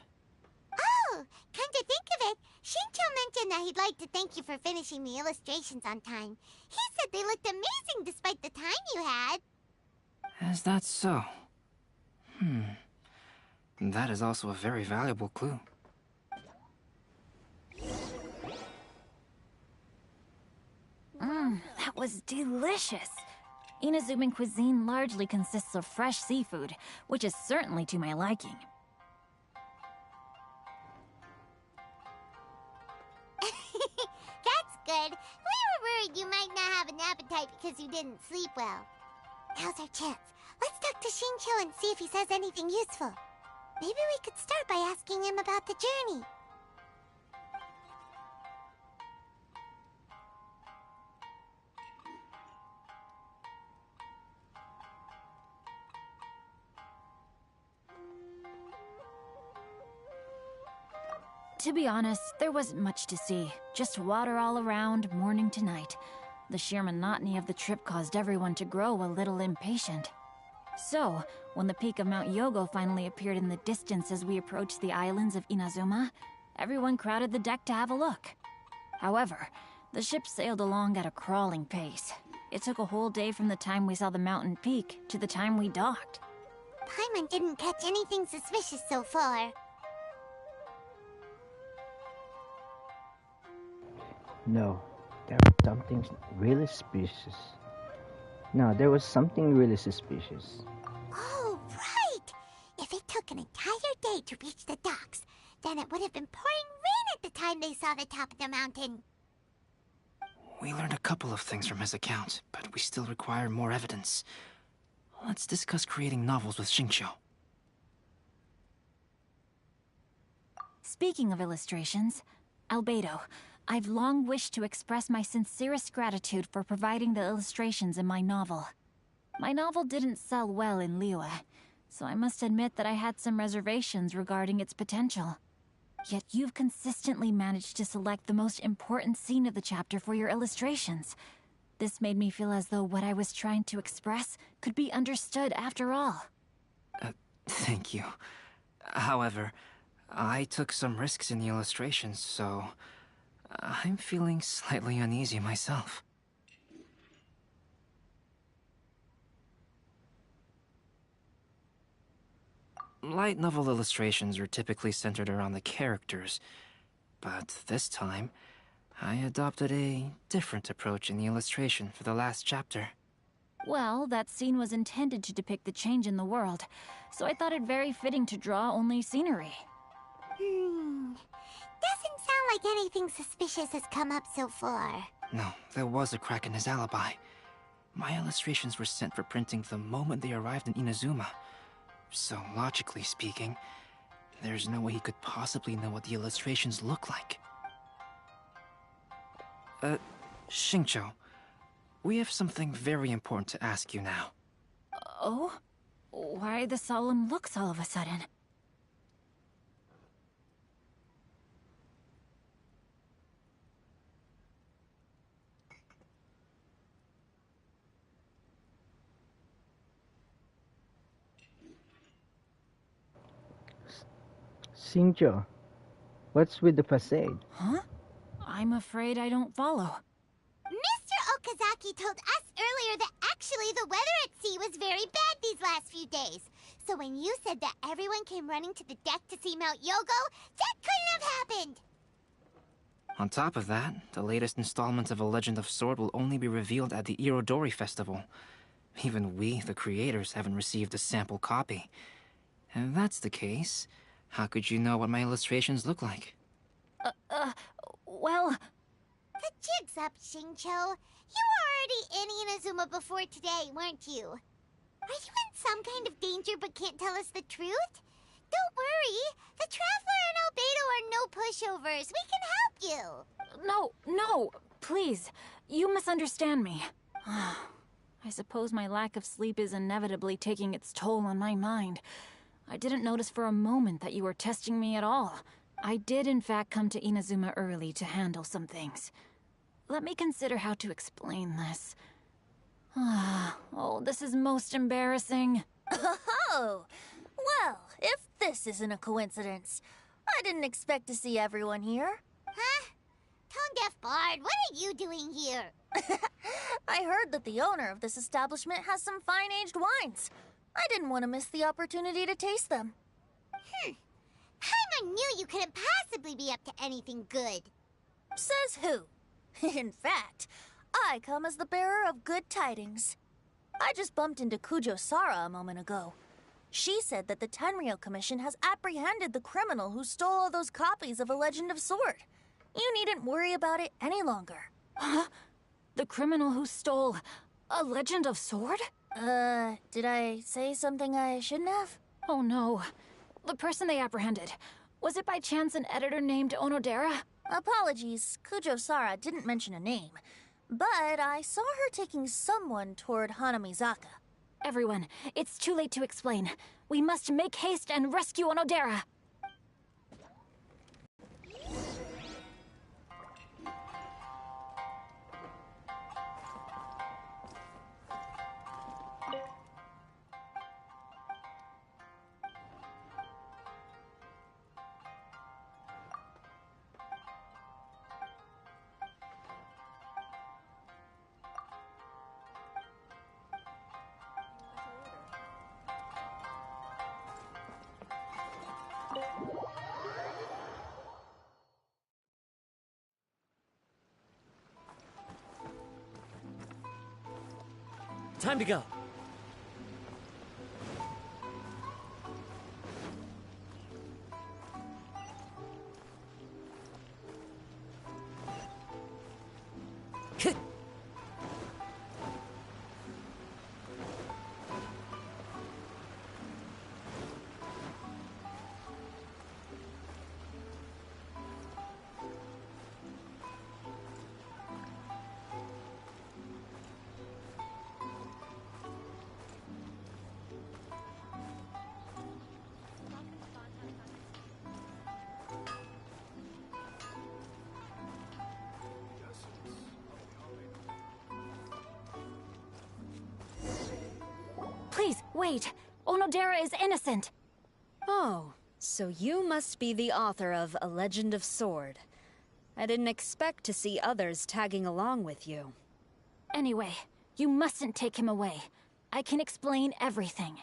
Oh, come to think of it, Xingqiu mentioned that he'd like to thank you for finishing the illustrations on time. He said they looked amazing despite the time you had. Is that so? That is also a very valuable clue. That was delicious. Inazuman cuisine largely consists of fresh seafood, which is certainly to my liking. That's good. We were worried you might not have an appetite because you didn't sleep well. Now's our chance. Let's talk to Xingqiu and see if he says anything useful. Maybe we could start by asking him about the journey. To be honest, there wasn't much to see. Just water all around, morning to night. The sheer monotony of the trip caused everyone to grow a little impatient. So, when the peak of Mount Yogo finally appeared in the distance as we approached the islands of Inazuma, everyone crowded the deck to have a look. However, the ship sailed along at a crawling pace. It took a whole day from the time we saw the mountain peak to the time we docked. Paimon didn't catch anything suspicious so far. No, there was something really suspicious. No, there was something really suspicious. Oh, right! If it took an entire day to reach the docks, then it would have been pouring rain at the time they saw the top of the mountain. We learned a couple of things from his account, but we still require more evidence. Let's discuss creating novels with Xingqiu. Speaking of illustrations, Albedo, I've long wished to express my sincerest gratitude for providing the illustrations in my novel. My novel didn't sell well in Liyue, so I must admit that I had some reservations regarding its potential. Yet you've consistently managed to select the most important scene of the chapter for your illustrations. This made me feel as though what I was trying to express could be understood after all. Thank you. However, I took some risks in the illustrations, so I'm feeling slightly uneasy myself. Light novel illustrations are typically centered around the characters, but this time, I adopted a different approach in the illustration for the last chapter. Well, that scene was intended to depict the change in the world, so I thought it very fitting to draw only scenery. Doesn't sound like anything suspicious has come up so far. No, there was a crack in his alibi. My illustrations were sent for printing the moment they arrived in Inazuma. So, logically speaking, there's no way he could possibly know what the illustrations look like. Xingqiu, we have something very important to ask you now. Oh? Why the solemn looks all of a sudden? Xingqiu, what's with the facade? Huh? I'm afraid I don't follow. Mr. Okazaki told us earlier that actually the weather at sea was very bad these last few days. So when you said that everyone came running to the deck to see Mount Yogo, that couldn't have happened! On top of that, the latest installment of A Legend of Sword will only be revealed at the Irodori Festival. Even we, the creators, haven't received a sample copy. And if that's the case, how could you know what my illustrations look like? Well... The jig's up, Xingqiu. You were already in Inazuma before today, weren't you? Are you in some kind of danger but can't tell us the truth? Don't worry. The Traveler and Albedo are no pushovers. We can help you. No, please. You misunderstand me. I suppose my lack of sleep is inevitably taking its toll on my mind. I didn't notice for a moment that you were testing me at all. I did in fact come to Inazuma early to handle some things. Let me consider how to explain this. Oh, this is most embarrassing. Oh, well, if this isn't a coincidence. I didn't expect to see everyone here. Huh? Tone-deaf Bard, what are you doing here? I heard that the owner of this establishment has some fine-aged wines. I didn't want to miss the opportunity to taste them. Paimon knew you couldn't possibly be up to anything good. Says who? In fact, I come as the bearer of good tidings. I just bumped into Kujo Sara a moment ago. She said that the Tenryou Commission has apprehended the criminal who stole all those copies of A Legend of Sword. You needn't worry about it any longer. Huh? The criminal who stole A Legend of Sword? Did I say something I shouldn't have? Oh no. The person they apprehended, was it by chance an editor named Onodera? Apologies, Kujo-Sara didn't mention a name, but I saw her taking someone toward Hanamizaka. Everyone, it's too late to explain. We must make haste and rescue Onodera. Time to go. Please, wait. Onodera is innocent. Oh, so you must be the author of A Legend of Sword. I didn't expect to see others tagging along with you. Anyway, you mustn't take him away. I can explain everything.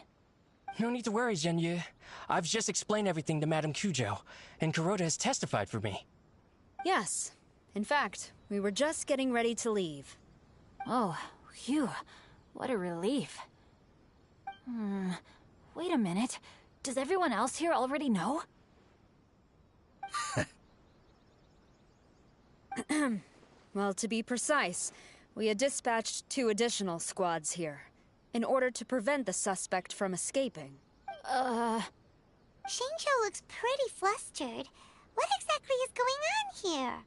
No need to worry, Zhenyu. I've just explained everything to Madame Kujo, and Kuroda has testified for me. Yes. In fact, we were just getting ready to leave. Oh, phew. What a relief. Wait a minute. Does everyone else here already know? Well, to be precise, we had dispatched 2 additional squads here, in order to prevent the suspect from escaping. Shinjo looks pretty flustered. What exactly is going on here?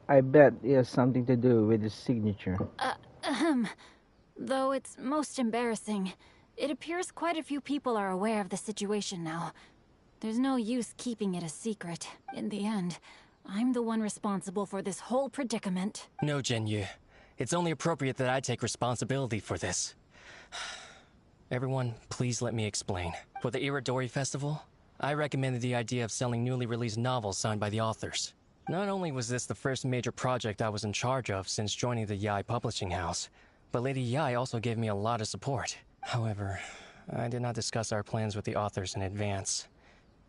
I bet it has something to do with his signature. Though it's most embarrassing, it appears quite a few people are aware of the situation now. There's no use keeping it a secret. In the end, I'm the one responsible for this whole predicament. No, Zhenyu. It's only appropriate that I take responsibility for this. Everyone, please let me explain. For the Iridori Festival, I recommended the idea of selling newly released novels signed by the authors. Not only was this the first major project I was in charge of since joining the Yae publishing house, but Lady Yae also gave me a lot of support. However, I did not discuss our plans with the authors in advance.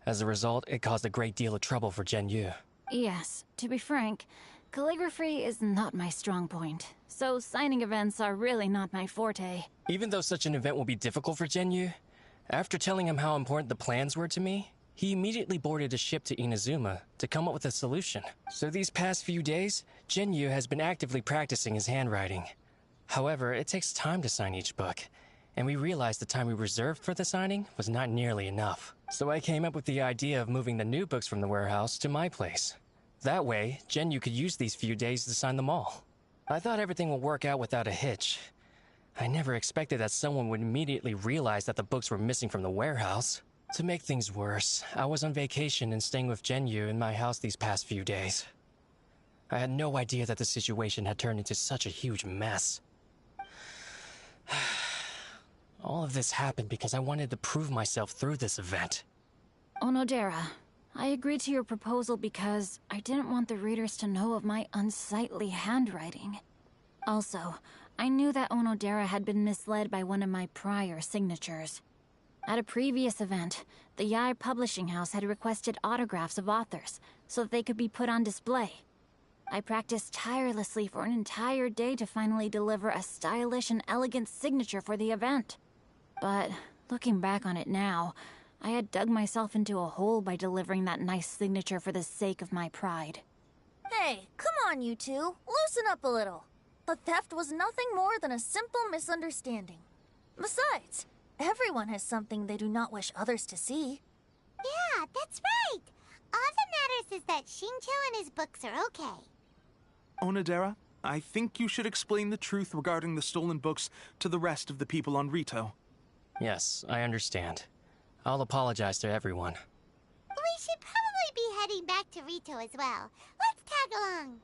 As a result, it caused a great deal of trouble for Zhenyu. Yes, to be frank, calligraphy is not my strong point, so signing events are really not my forte. Even though such an event will be difficult for Zhenyu, after telling him how important the plans were to me, he immediately boarded a ship to Inazuma to come up with a solution. So these past few days, Zhenyu has been actively practicing his handwriting. However, it takes time to sign each book, and we realized the time we reserved for the signing was not nearly enough. So I came up with the idea of moving the new books from the warehouse to my place. That way, Zhenyu could use these few days to sign them all. I thought everything would work out without a hitch. I never expected that someone would immediately realize that the books were missing from the warehouse. To make things worse, I was on vacation and staying with Zhenyu in my house these past few days. I had no idea that the situation had turned into such a huge mess. All of this happened because I wanted to prove myself through this event. Onodera, I agreed to your proposal because I didn't want the readers to know of my unsightly handwriting. Also, I knew that Onodera had been misled by one of my prior signatures. At a previous event, the Yae publishing house had requested autographs of authors so that they could be put on display. I practiced tirelessly for an entire day to finally deliver a stylish and elegant signature for the event. But looking back on it now, I had dug myself into a hole by delivering that nice signature for the sake of my pride. Hey, come on, you two. Loosen up a little. The theft was nothing more than a simple misunderstanding. Besides, Everyone has something they do not wish others to see. Yeah, that's right. All that matters is that Shincho and his books are okay. Onodera, I think you should explain the truth regarding the stolen books to the rest of the people on Rito. Yes, I understand. I'll apologize to everyone. We should probably be heading back to Rito as well. Let's tag along.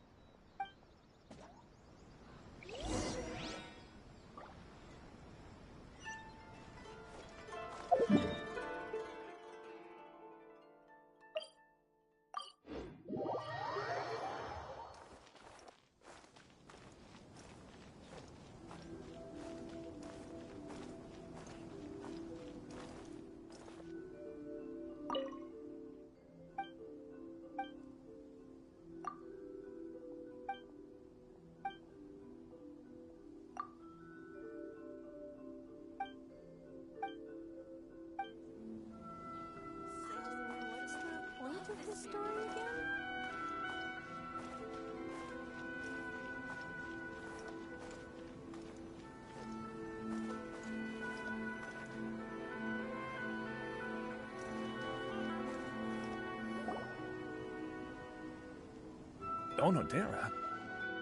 Onodera,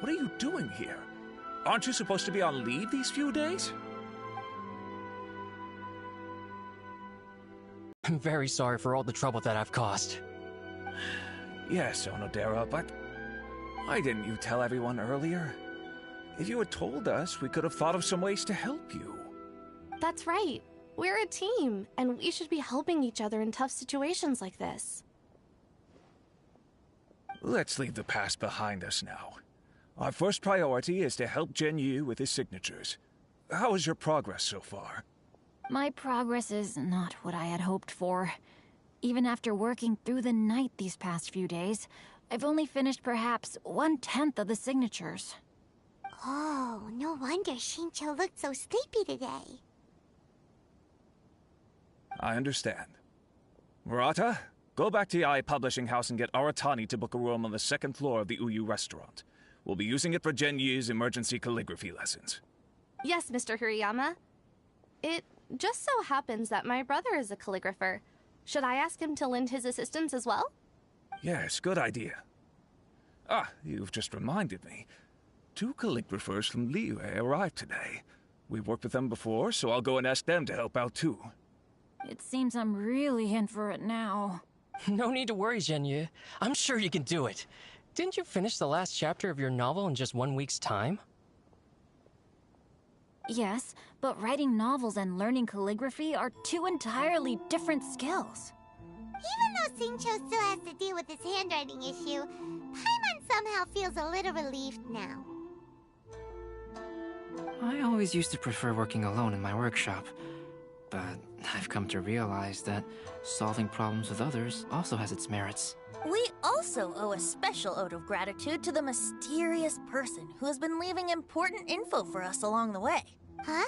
what are you doing here? Aren't you supposed to be on leave these few days? I'm very sorry for all the trouble that I've caused. Yes, Onodera, but why didn't you tell everyone earlier? If you had told us, we could have thought of some ways to help you. That's right. We're a team, and we should be helping each other in tough situations like this. Let's leave the past behind us now. Our first priority is to help Genyu with his signatures. How is your progress so far? My progress is not what I had hoped for. Even after working through the night these past few days, I've only finished perhaps 1/10 of the signatures. Oh, no wonder Shincho looked so sleepy today. I understand. Murata, go back to the AI Publishing House and get Aratani to book a room on the second floor of the Uyu restaurant. We'll be using it for Genyu's emergency calligraphy lessons. Yes, Mr. Hirayama. It just so happens that my brother is a calligrapher. Should I ask him to lend his assistance as well? Yes, good idea. Ah, you've just reminded me. 2 calligraphers from Liyue arrived today. We've worked with them before, so I'll go and ask them to help out too. It seems I'm really in for it now. No need to worry, Genyu. I'm sure you can do it. Didn't you finish the last chapter of your novel in just 1 week's time? Yes, but writing novels and learning calligraphy are 2 entirely different skills. Even though Shincho still has to deal with his handwriting issue, Paimon somehow feels a little relieved now. I always used to prefer working alone in my workshop, but I've come to realize that solving problems with others also has its merits. We also owe a special ode of gratitude to the mysterious person who has been leaving important info for us along the way. Huh?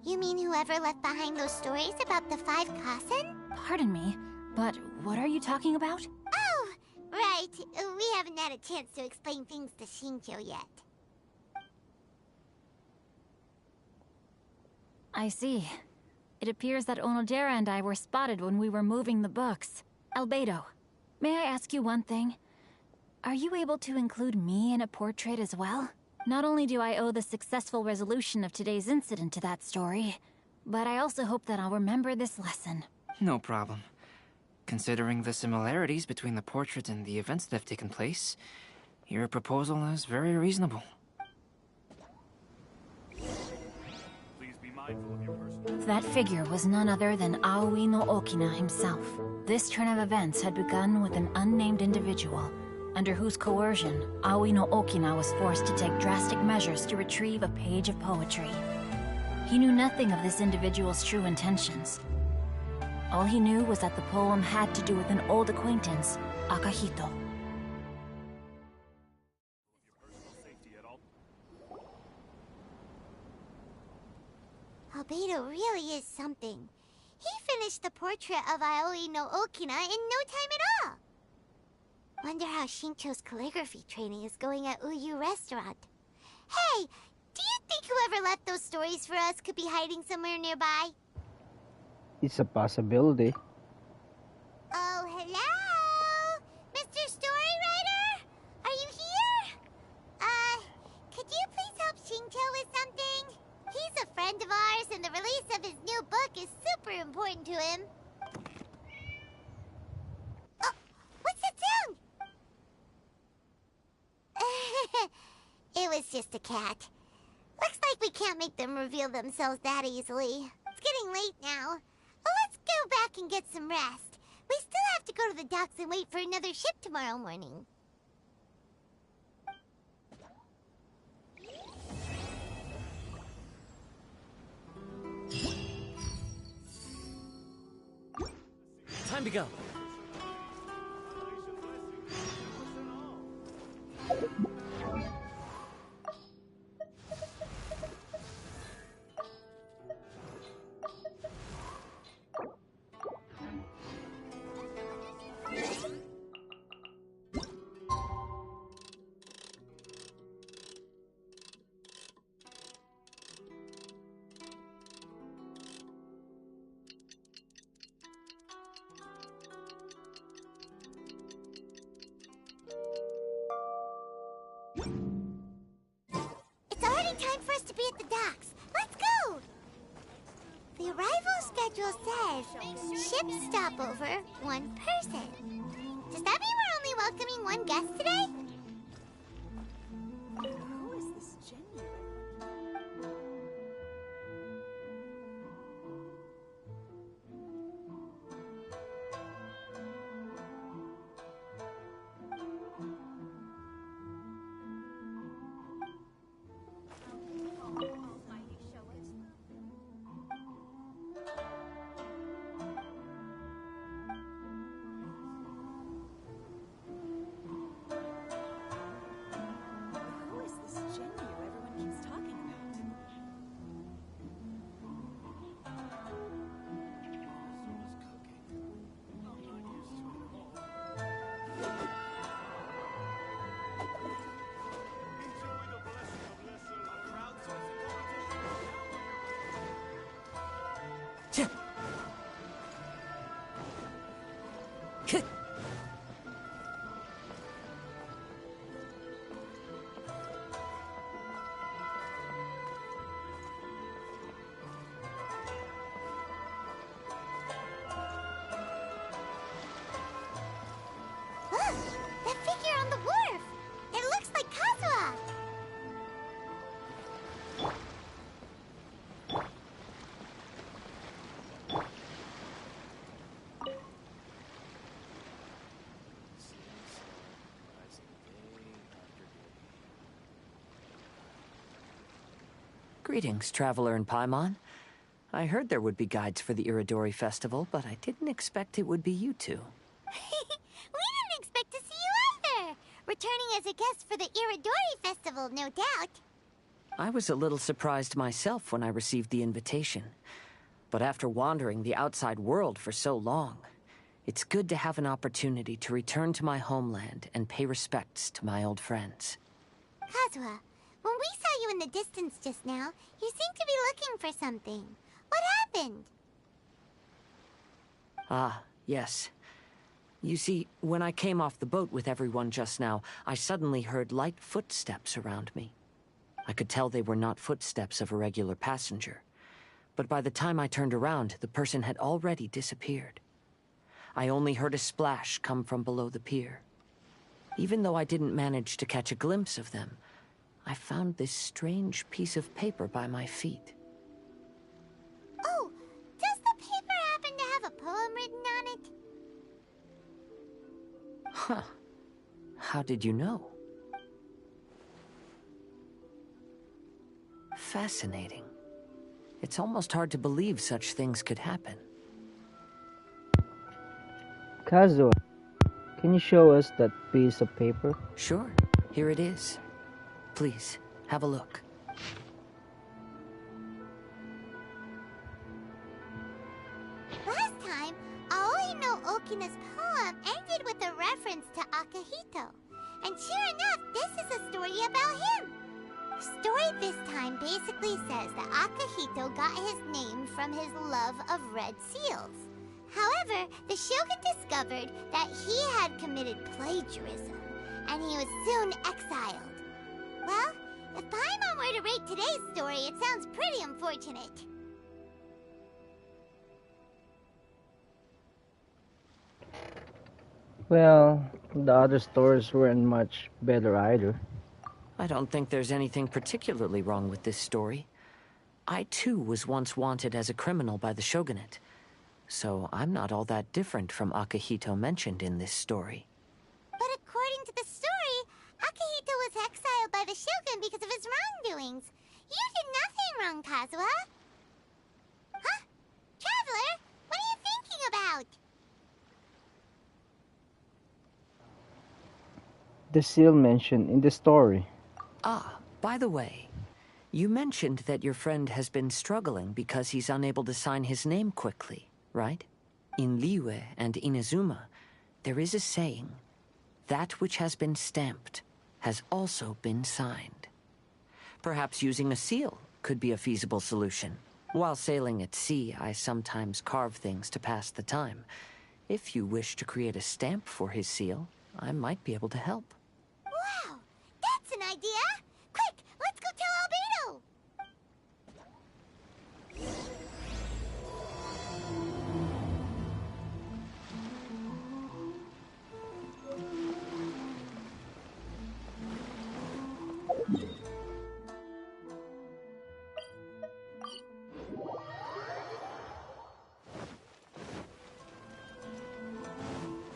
You mean whoever left behind those stories about the 5 Kasen? Pardon me, but what are you talking about? Oh, right. We haven't had a chance to explain things to Shincho yet. I see. It appears that Onodera and I were spotted when we were moving the books. Albedo, may I ask you one thing? Are you able to include me in a portrait as well? Not only do I owe the successful resolution of today's incident to that story, but I also hope that I'll remember this lesson. No problem. Considering the similarities between the portrait and the events that have taken place, your proposal is very reasonable. That figure was none other than Aoi no Okina himself. This turn of events had begun with an unnamed individual, under whose coercion, Aoi no Okina was forced to take drastic measures to retrieve a page of poetry. He knew nothing of this individual's true intentions. All he knew was that the poem had to do with an old acquaintance, Akahito. Albedo really is something. He finished the portrait of Aoi no Okina in no time at all. Wonder how Shincho's calligraphy training is going at Uyu Restaurant. Hey, do you think whoever left those stories for us could be hiding somewhere nearby? It's a possibility. Oh, hello? Mr. Storywriter? Are you here? Could you please help Shinto with something? He's a friend of ours, and the release of his new book is super important to him. Oh, what's that sound? It was just a cat. Looks like we can't make them reveal themselves that easily. It's getting late now. Well, let's go back and get some rest. We still have to go to the docks and wait for another ship tomorrow morning. Time to go. It's already time for us to be at the docks. Let's go! The arrival schedule says ship stopover, 1 person. Does that mean we're only welcoming 1 guest today? Who is this genuine? Who is this Genyu everyone keeps talking about? Look! That figure on the wharf! It looks like Kazuha! Greetings, Traveler in Paimon. I heard there would be guides for the Iridori Festival, but I didn't expect it would be you two. We didn't expect to see you either! Returning as a guest for the Iridori Festival, no doubt. I was a little surprised myself when I received the invitation. But after wandering the outside world for so long, it's good to have an opportunity to return to my homeland and pay respects to my old friends. Kazuha, when we saw you in the distance just now, you seemed to be looking for something. What happened? Ah, yes. You see, when I came off the boat with everyone just now, I suddenly heard light footsteps around me. I could tell they were not footsteps of a regular passenger. But by the time I turned around, the person had already disappeared. I only heard a splash come from below the pier. Even though I didn't manage to catch a glimpse of them, I found this strange piece of paper by my feet. Oh, does the paper happen to have a poem written on it? Huh. How did you know? Fascinating. It's almost hard to believe such things could happen. Kazuha, can you show us that piece of paper? Sure. Here it is. Please, have a look. Last time, Aoi no Okina's poem ended with a reference to Akihito. And sure enough, this is a story about him. Story this time basically says that Akihito got his name from his love of red seals. However, the Shogun discovered that he had committed plagiarism, and he was soon exiled. Well, if Paimon were to rate today's story, it sounds pretty unfortunate. Well, the other stories weren't much better either. I don't think there's anything particularly wrong with this story. I too was once wanted as a criminal by the shogunate, so I'm not all that different from Akihito mentioned in this story. But according to the story, Akihito was exiled by the Shogun because of his wrongdoings. You did nothing wrong, Kazuha. Huh? Traveler, what are you thinking about? The seal mentioned in the story. Ah, by the way, you mentioned that your friend has been struggling because he's unable to sign his name quickly, right? In Liyue and Inazuma, there is a saying, that which has been stamped has also been signed. Perhaps using a seal could be a feasible solution. While sailing at sea, I sometimes carve things to pass the time. If you wish to create a stamp for his seal, I might be able to help. Wow, that's an idea! Quick, let's go tell Albedo!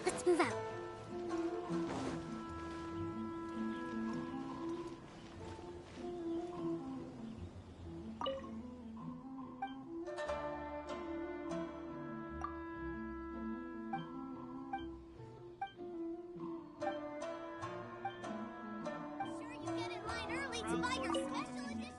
Let's move out. To buy your special edition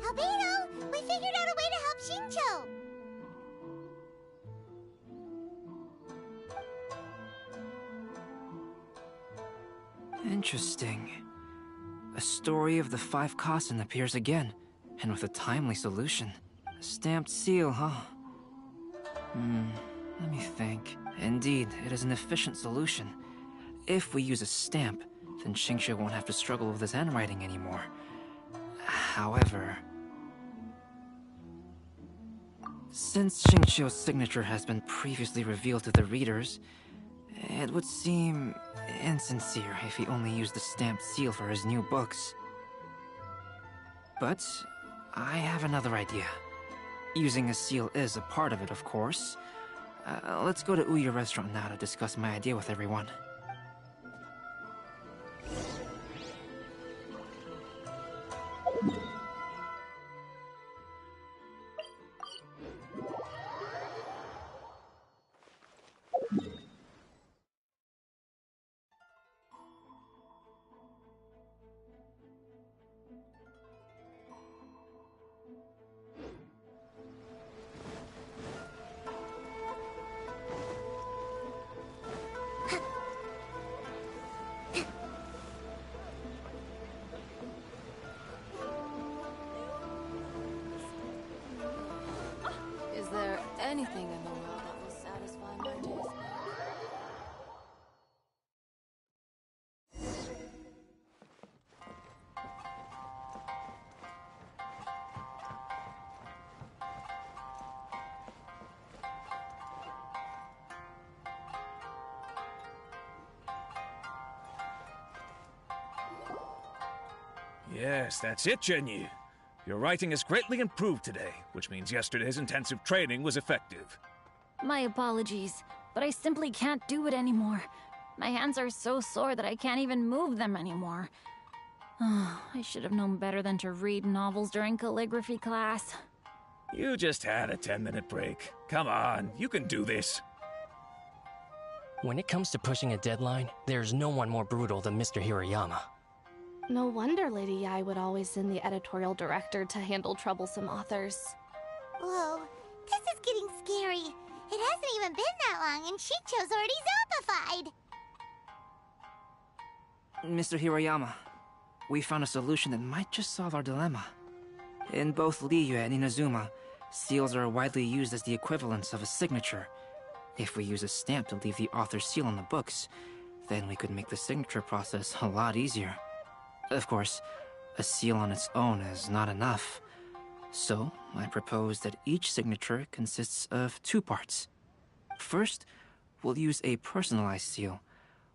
Albedo, we figured out a way to help Shincho! Interesting. A story of the 5 Kasen appears again, and with a timely solution. A stamped seal, huh? Let me think. Indeed, it is an efficient solution. If we use a stamp, then Xingqiu won't have to struggle with his handwriting anymore. However... Since Xingqiu's signature has been previously revealed to the readers, it would seem insincere if he only used the stamped seal for his new books. But I have another idea. Using a seal is a part of it, of course. Let's go to Ouya restaurant now to discuss my idea with everyone. Is there anything in the world that will satisfy my taste? Yes, that's it, Zhenyu. Your writing has greatly improved today, which means yesterday's intensive training was effective. My apologies, but I simply can't do it anymore. My hands are so sore that I can't even move them anymore. Oh, I should have known better than to read novels during calligraphy class. You just had a 10-minute break. Come on, you can do this. When it comes to pushing a deadline, there's no one more brutal than Mr. Hirayama. No wonder Lady Yai would always send the editorial director to handle troublesome authors. Whoa, this is getting scary. It hasn't even been that long and Shicho's already zombified. Mr. Hirayama, we found a solution that might just solve our dilemma. In both Liyue and Inazuma, seals are widely used as the equivalents of a signature. If we use a stamp to leave the author's seal on the books, then we could make the signature process a lot easier. Of course, a seal on its own is not enough. So, I propose that each signature consists of 2 parts. First, we'll use a personalized seal.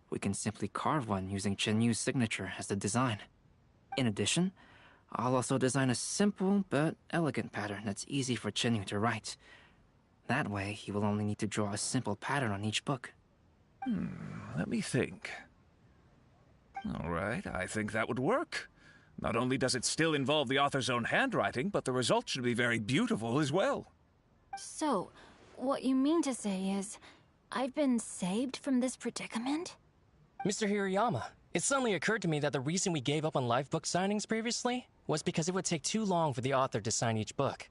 We can simply carve one using Chenyu's signature as the design. In addition, I'll also design a simple but elegant pattern that's easy for Chenyu to write. That way, he will only need to draw a simple pattern on each book. Let me think. All right, I think that would work. Not only does it still involve the author's own handwriting, but the result should be very beautiful as well. So, what you mean to say is, I've been saved from this predicament? Mr. Hirayama, it suddenly occurred to me that the reason we gave up on live book signings previously was because it would take too long for the author to sign each book.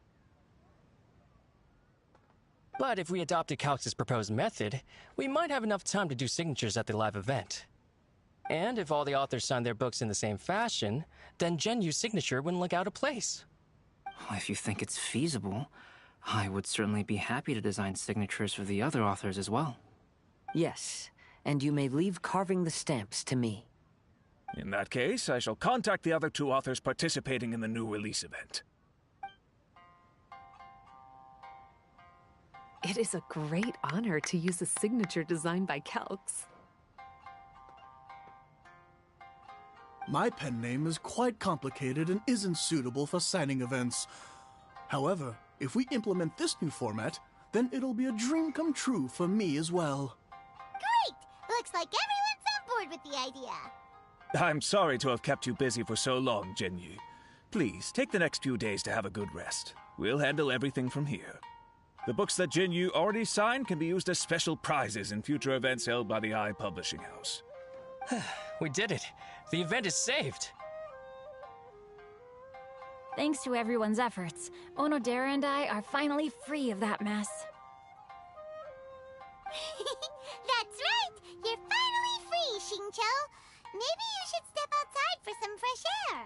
But if we adopted Calx's proposed method, we might have enough time to do signatures at the live event. And if all the authors signed their books in the same fashion, then Genyu's signature wouldn't look out of place. If you think it's feasible, I would certainly be happy to design signatures for the other authors as well. Yes, and you may leave carving the stamps to me. In that case, I shall contact the other 2 authors participating in the new release event. It is a great honor to use a signature designed by Calx. My pen name is quite complicated and isn't suitable for signing events. However, if we implement this new format, then it'll be a dream come true for me as well. Great! Looks like everyone's on board with the idea. I'm sorry to have kept you busy for so long, Genyu. Please, take the next few days to have a good rest. We'll handle everything from here. The books that Genyu already signed can be used as special prizes in future events held by the Eye Publishing House. We did it! The event is saved! Thanks to everyone's efforts, Onodera and I are finally free of that mess. That's right! You're finally free, Xingqiu! Maybe you should step outside for some fresh air.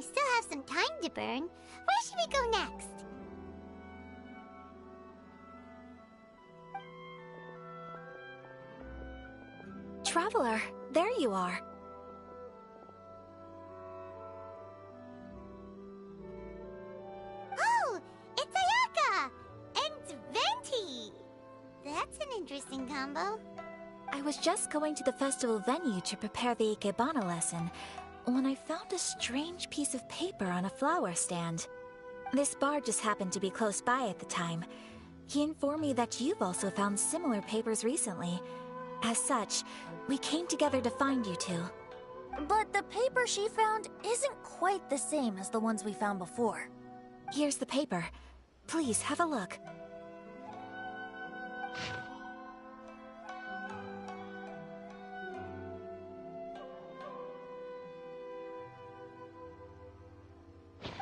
still have some time to burn. Where should we go next? Traveler, there you are. Oh, it's Ayaka! And Venti! That's an interesting combo. I was just going to the festival venue to prepare the Ikebana lesson when I found a strange piece of paper on a flower stand. This bard just happened to be close by at the time. He informed me that you've also found similar papers recently. As such, we came together to find you two. But the paper she found isn't quite the same as the ones we found before. Here's the paper. Please have a look.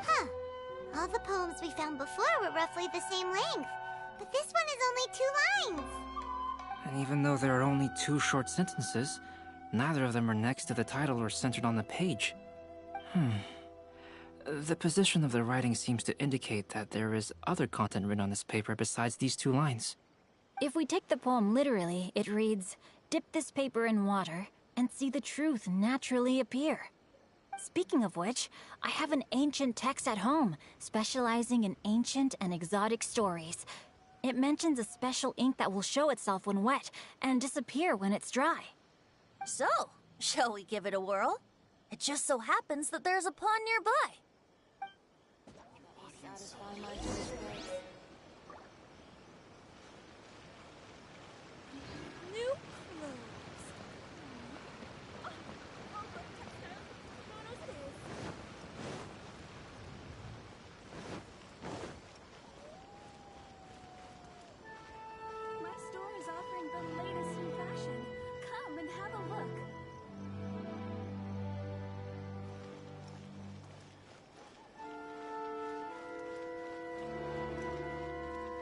Huh. All the poems we found before were roughly the same length. But this one is only 2 lines. And even though there are only 2 short sentences, neither of them are next to the title or centered on the page. The position of the writing seems to indicate that there is other content written on this paper besides these 2 lines. If we take the poem literally, it reads, "Dip this paper in water and see the truth naturally appear." Speaking of which, I have an ancient text at home, specializing in ancient and exotic stories. It mentions a special ink that will show itself when wet and disappear when it's dry. So, shall we give it a whirl? It just so happens that there's a pond nearby. New My store is offering the latest in fashion. Come and have a look.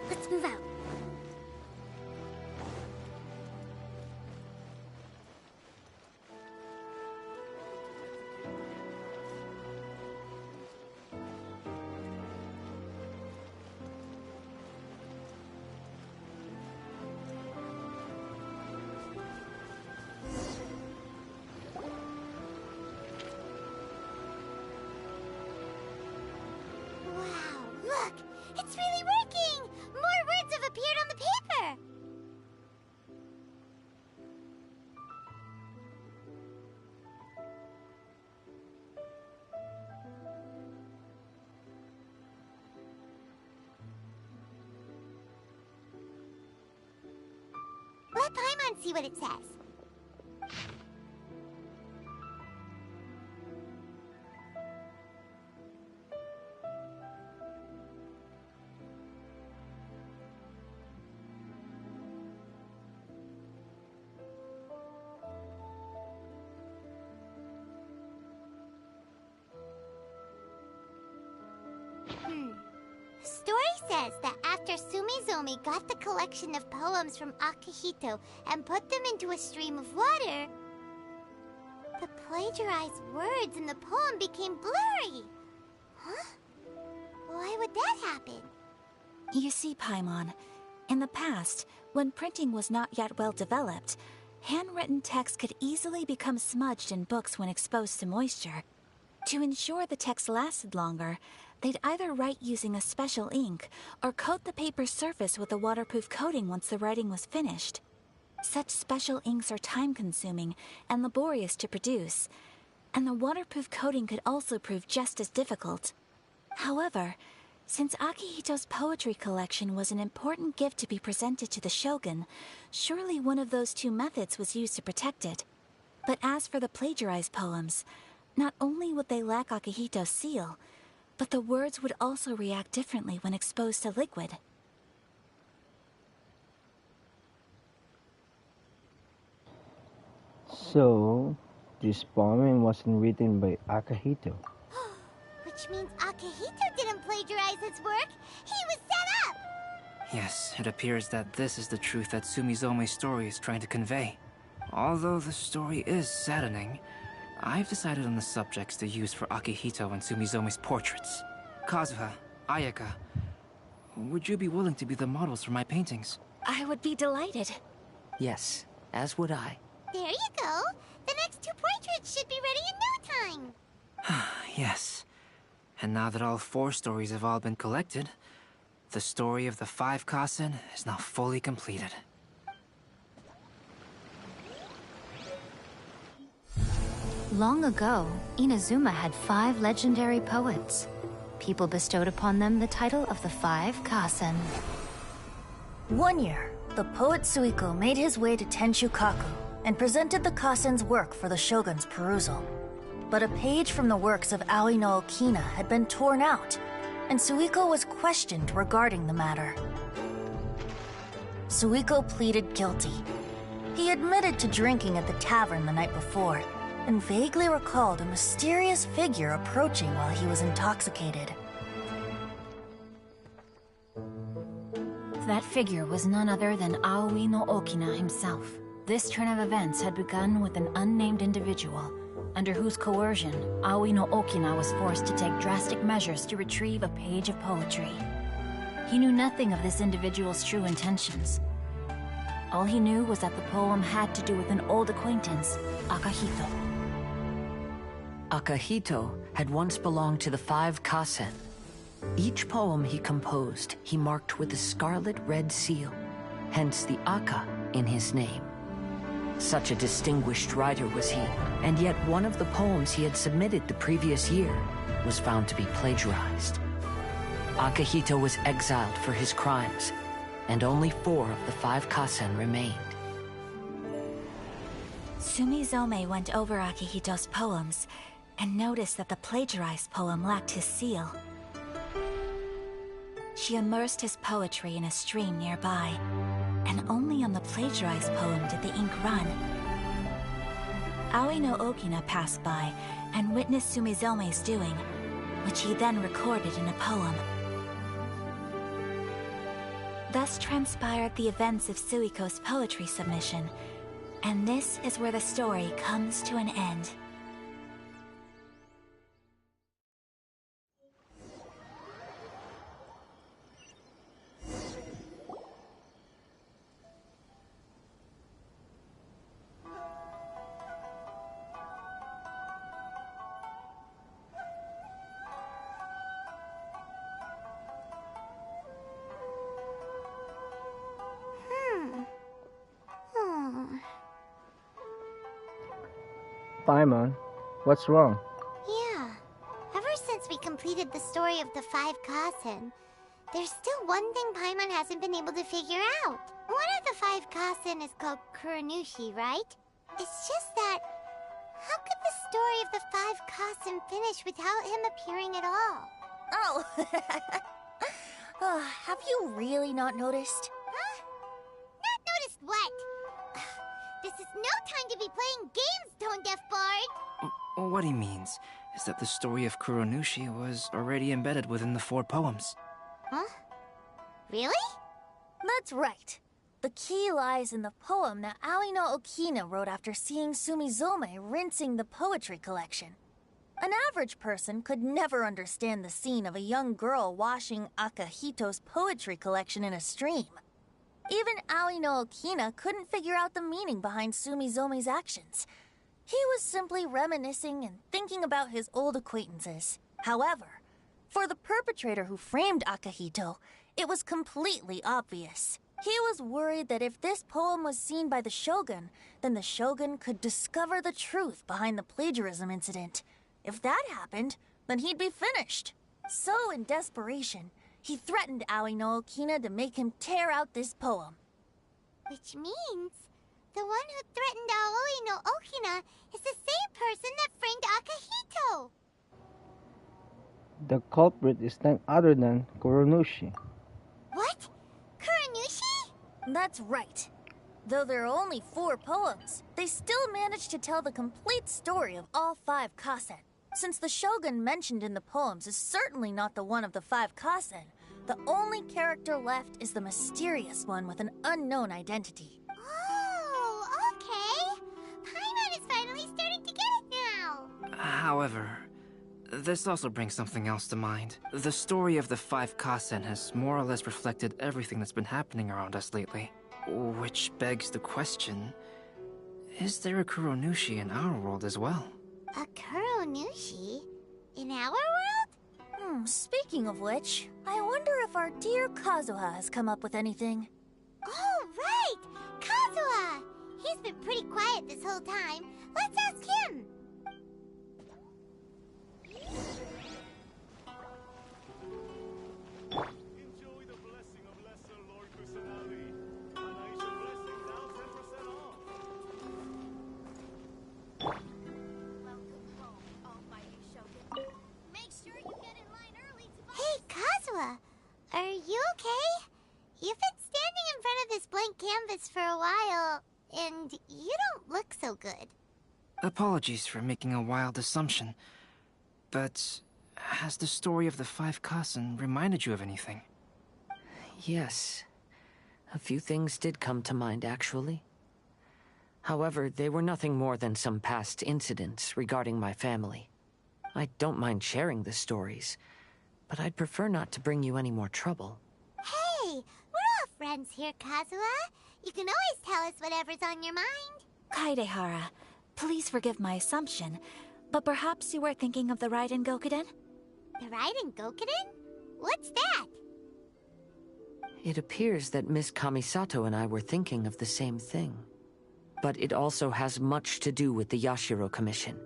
Let's move out. Wow, look! It's really working! More words have appeared on the paper! Let Paimon see what it says. Story says that after Sumizomi got the collection of poems from Akihito and put them into a stream of water, the plagiarized words in the poem became blurry. Huh? Why would that happen? You see, Paimon, in the past, when printing was not yet well developed, handwritten text could easily become smudged in books when exposed to moisture. To ensure the text lasted longer, they'd either write using a special ink or coat the paper's surface with a waterproof coating once the writing was finished. Such special inks are time-consuming and laborious to produce, and the waterproof coating could also prove just as difficult. However, since Akihito's poetry collection was an important gift to be presented to the shogun, surely one of those 2 methods was used to protect it. But as for the plagiarized poems, not only would they lack Akihito's seal, but the words would also react differently when exposed to liquid. So, this poem wasn't written by Akihito. Which means Akihito didn't plagiarize his work. He was set up! Yes, it appears that this is the truth that Sumizome's story is trying to convey. Although the story is saddening, I've decided on the subjects to use for Akihito and Sumizome's portraits. Kazuha, Ayaka, would you be willing to be the models for my paintings? I would be delighted. Yes, as would I. There you go. The next 2 portraits should be ready in no time. Yes. And now that all 4 stories have all been collected, the story of the 5 Kasen is now fully completed. Long ago, Inazuma had 5 legendary poets. People bestowed upon them the title of the 5 Kasen. One year, the poet Suiko made his way to Tenshukaku and presented the Kasen's work for the shogun's perusal. But a page from the works of Aoi no Okina had been torn out, and Suiko was questioned regarding the matter. Suiko pleaded guilty. He admitted to drinking at the tavern the night before, and vaguely recalled a mysterious figure approaching while he was intoxicated. That figure was none other than Aoi no Okina himself. This turn of events had begun with an unnamed individual, under whose coercion, Aoi no Okina was forced to take drastic measures to retrieve a page of poetry. He knew nothing of this individual's true intentions. All he knew was that the poem had to do with an old acquaintance, Akihito. Akihito had once belonged to the 5 Kasen. Each poem he composed, he marked with a scarlet red seal, hence the Aka in his name. Such a distinguished writer was he, and yet one of the poems he had submitted the previous year was found to be plagiarized. Akihito was exiled for his crimes, and only 4 of the 5 Kasen remained. Sumizome went over Akihito's poems and noticed that the plagiarized poem lacked his seal. She immersed his poetry in a stream nearby, and only on the plagiarized poem did the ink run. Aoi no Okina passed by and witnessed Sumizome's doing, which he then recorded in a poem. Thus transpired the events of Suiko's poetry submission, and this is where the story comes to an end. Paimon, what's wrong? Yeah. Ever since we completed the story of the 5 Kasen, there's still one thing Paimon hasn't been able to figure out. One of the 5 Kasen is called Kuronushi, right? It's just that... how could the story of the 5 Kasen finish without him appearing at all? Oh! Have you really not noticed? Huh? Not noticed what? This is no time to be playing games, Tone Deaf Bard! What he means is that the story of Kuronushi was already embedded within the 4 poems. Huh? Really? That's right. The key lies in the poem that Aoi no Okina wrote after seeing Sumizome rinsing the poetry collection. An average person could never understand the scene of a young girl washing Akihito's poetry collection in a stream. Even Aoi no Okina couldn't figure out the meaning behind Sumizome's actions. He was simply reminiscing and thinking about his old acquaintances. However, for the perpetrator who framed Akihito, it was completely obvious. He was worried that if this poem was seen by the Shogun, then the Shogun could discover the truth behind the plagiarism incident. If that happened, then he'd be finished. So, in desperation, he threatened Aoi no Okina to make him tear out this poem. Which means the one who threatened Aoi no Okina is the same person that framed Akihito. The culprit is none other than Kuronushi. What? Kuronushi? That's right. Though there are only 4 poems, they still managed to tell the complete story of all 5 Kasen. Since the Shogun mentioned in the poems is certainly not the one of the 5 Kasen, the only character left is the mysterious one with an unknown identity. Oh, okay. Paimon is finally starting to get it now. However, this also brings something else to mind. The story of the 5 Kasen has more or less reflected everything that's been happening around us lately. Which begs the question, is there a Kuronushi in our world as well? A Kuronushi? In our world? Speaking of which, I wonder if our dear Kazuha has come up with anything. Oh, right! Kazuha! He's been pretty quiet this whole time. Let's ask him! Enjoy the blessing of Lesser Lord Kusanagi. An Aisha blessing now 10% off. Welcome home, almighty Shogun. Make sure you get in line early to buy... Hey, Kazuha! Are you okay? You've been standing in front of this blank canvas for a while, and you don't look so good. Apologies for making a wild assumption, but has the story of the 5 Kasen reminded you of anything? Yes. A few things did come to mind, actually. However, they were nothing more than some past incidents regarding my family. I don't mind sharing the stories, but I'd prefer not to bring you any more trouble. Hey, we're all friends here, Kazuha. You can always tell us whatever's on your mind. Kaidehara, please forgive my assumption, but perhaps you were thinking of the Raiden Gokuden? The Raiden Gokuden? What's that? It appears that Miss Kamisato and I were thinking of the same thing. But it also has much to do with the Yashiro Commission.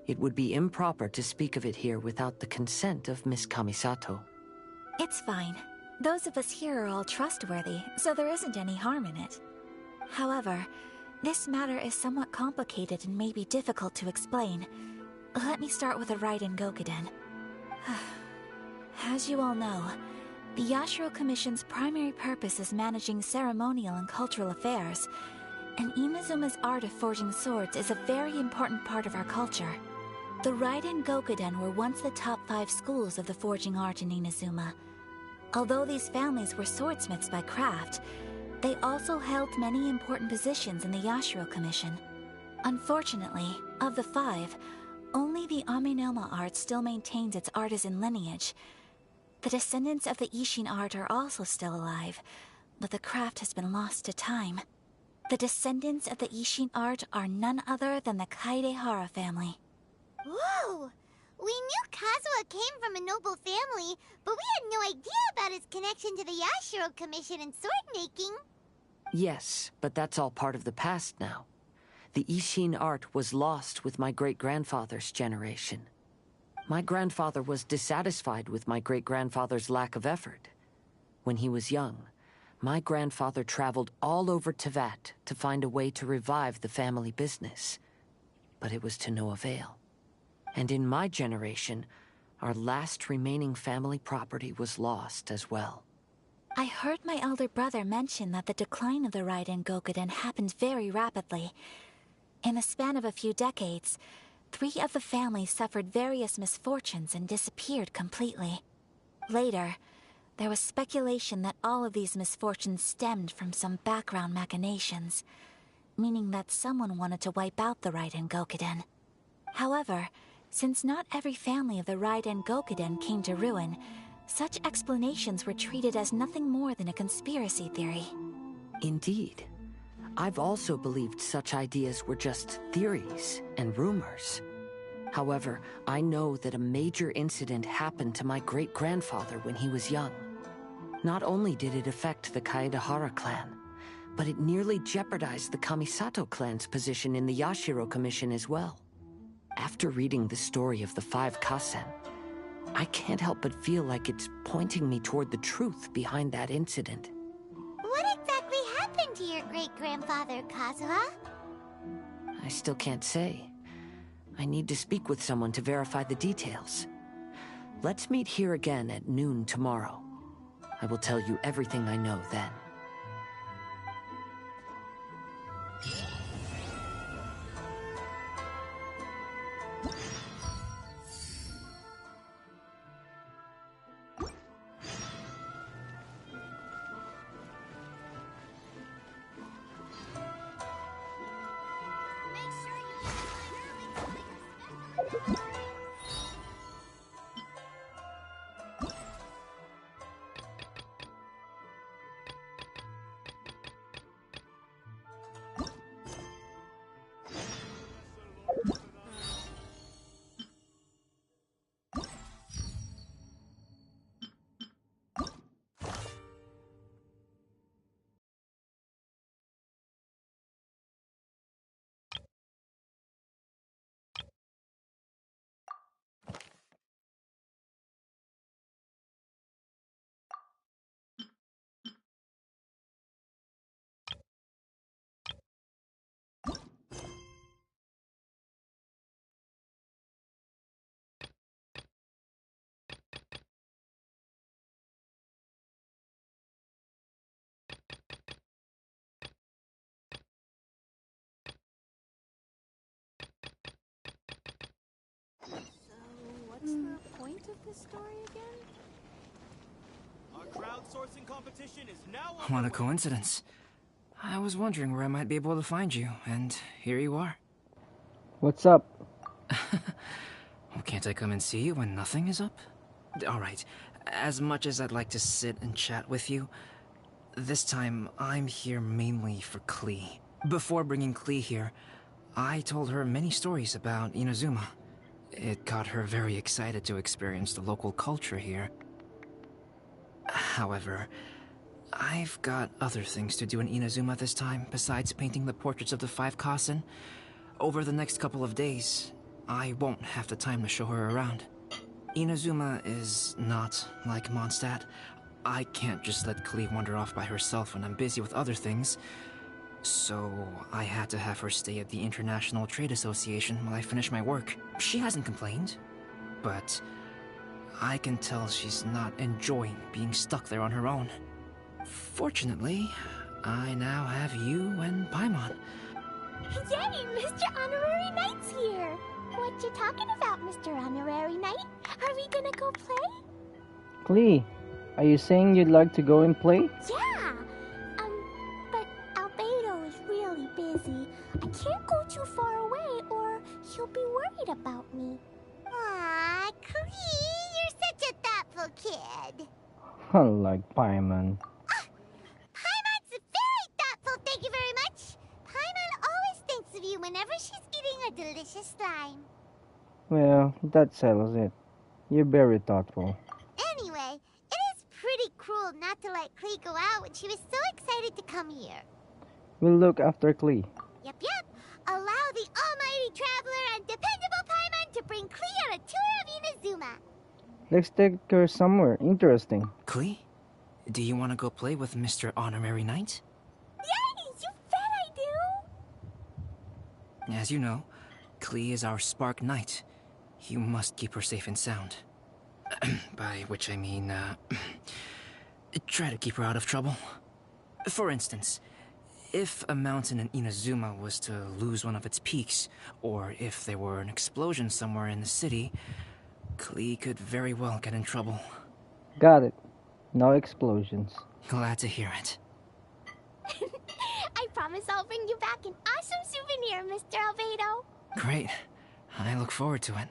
It would be improper to speak of it here without the consent of Miss Kamisato. It's fine. Those of us here are all trustworthy, so there isn't any harm in it. However, this matter is somewhat complicated and may be difficult to explain. Let me start with the Raiden Gokuden. As you all know, the Yashiro Commission's primary purpose is managing ceremonial and cultural affairs, and Inazuma's art of forging swords is a very important part of our culture. The Raiden Gokuden were once the top 5 schools of the forging art in Inazuma. Although these families were swordsmiths by craft, they also held many important positions in the Yashiro Commission. Unfortunately, of the 5, only the Aminoma art still maintains its artisan lineage. The descendants of the Ishin art are also still alive, but the craft has been lost to time. The descendants of the Ishin art are none other than the Kaidehara family. Whoa! We knew Kazuha came from a noble family, but we had no idea about his connection to the Yashiro Commission and sword making. Yes, but that's all part of the past now. The Ishin art was lost with my great-grandfather's generation. My grandfather was dissatisfied with my great-grandfather's lack of effort. When he was young, my grandfather traveled all over Tevat to find a way to revive the family business. But it was to no avail. And in my generation, our last remaining family property was lost as well. I heard my elder brother mention that the decline of the Raiden Gokuden happened very rapidly. In the span of a few decades, 3 of the families suffered various misfortunes and disappeared completely. Later, there was speculation that all of these misfortunes stemmed from some background machinations, meaning that someone wanted to wipe out the Raiden Gokuden. However, since not every family of the Raiden Gokuden came to ruin, such explanations were treated as nothing more than a conspiracy theory. Indeed. I've also believed such ideas were just theories and rumors. However, I know that a major incident happened to my great-grandfather when he was young. Not only did it affect the Kaedehara clan, but it nearly jeopardized the Kamisato clan's position in the Yashiro Commission as well. After reading the story of the 5 Kasen, I can't help but feel like it's pointing me toward the truth behind that incident. What exactly happened to your great-grandfather, Kazuha? I still can't say. I need to speak with someone to verify the details. Let's meet here again at noon tomorrow. I will tell you everything I know then. Make sure you get in line early to buy your special this story again? Our crowdsourcing competition is now What a coincidence. I was wondering where I might be able to find you, and here you are. What's up? Well, can't I come and see you when nothing is up? Alright, as much as I'd like to sit and chat with you, this time I'm here mainly for Klee. Before bringing Klee here, I told her many stories about Inazuma. It got her very excited to experience the local culture here. However, I've got other things to do in Inazuma this time besides painting the portraits of the 5 Kasen. Over the next couple of days, I won't have the time to show her around. Inazuma is not like Mondstadt. I can't just let Klee wander off by herself when I'm busy with other things. So I had to have her stay at the International Trade Association while I finish my work. She hasn't complained, but I can tell she's not enjoying being stuck there on her own. Fortunately, I now have you and Paimon. Yay, Mr. Honorary Knight's here! What you talking about, Mr. Honorary Knight? Are we gonna go play? Klee, are you saying you'd like to go and play? Yeah! But Albedo is really busy. I can't go too far away or he'll be worried about me. Aw, Klee, you're such a thoughtful kid. Unlike Paimon. Paimon's very thoughtful, thank you very much. Paimon always thinks of you whenever she's eating a delicious slime. Well, that settles it. You're very thoughtful. Anyway, it is pretty cruel not to let Klee go out when she was so excited to come here. We'll look after Klee. Yep. Allow the almighty traveler and dependable Paimon to bring Klee on a tour of Inazuma. Let's take her somewhere interesting. Klee, do you want to go play with Mr. Honorary Knight? Yay! You bet I do! As you know, Klee is our Spark Knight. You must keep her safe and sound. By which I mean, try to keep her out of trouble. For instance, if a mountain in Inazuma was to lose one of its peaks, or if there were an explosion somewhere in the city, Klee could very well get in trouble. Got it. No explosions. Glad to hear it. I promise I'll bring you back an awesome souvenir, Mr. Albedo. Great. I look forward to it.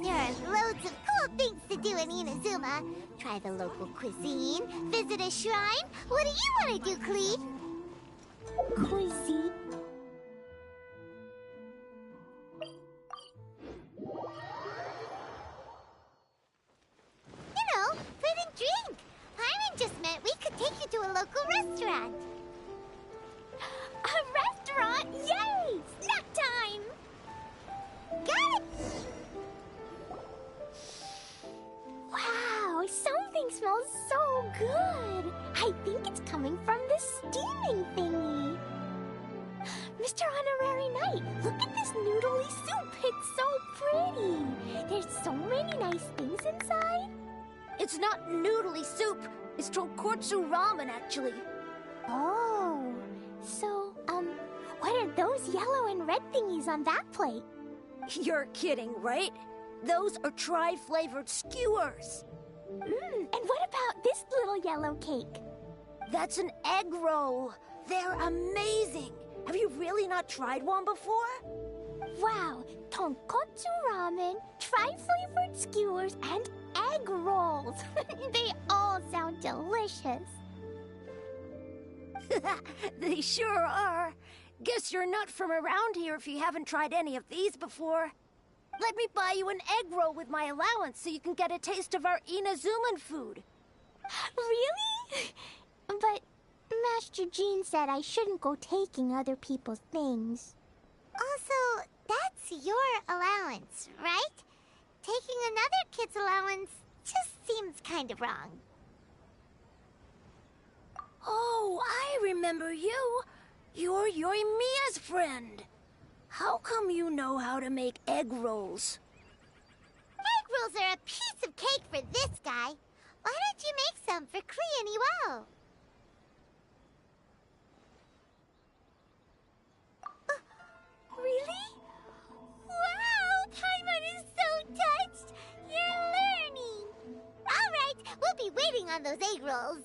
There are loads of cool things to do in Inazuma. Try the local cuisine, visit a shrine. What do you want to do, Klee? Cuisine? You know, food and drink. Paimon just meant we could take you to a local restaurant. A restaurant? Yay! Snack time! Got it! Wow, something smells so good. I think it's coming from the steaming thingy. Mr. Honorary Knight, look at this noodly soup. It's so pretty. There's so many nice things inside. It's not noodly soup. It's tonkotsu ramen, actually. Oh, so, what are those yellow and red thingies on that plate? You're kidding, right? Those are tri-flavored skewers. And what about this little yellow cake? That's an egg roll. They're amazing. Have you really not tried one before? Wow, tonkotsu ramen, tri-flavored skewers, and egg rolls. They all sound delicious. They sure are. Guess you're not from around here if you haven't tried any of these before. Let me buy you an egg roll with my allowance so you can get a taste of our Inazuman food. Really? But Master Jean said I shouldn't go taking other people's things. Also, that's your allowance, right? Taking another kid's allowance just seems kind of wrong. Oh, I remember you. You're Yoimiya's friend. How come you know how to make egg rolls? Egg rolls are a piece of cake for this guy. Why don't you make some for Klee and Iwao? Really? Wow! Paimon is so touched! on those egg rolls.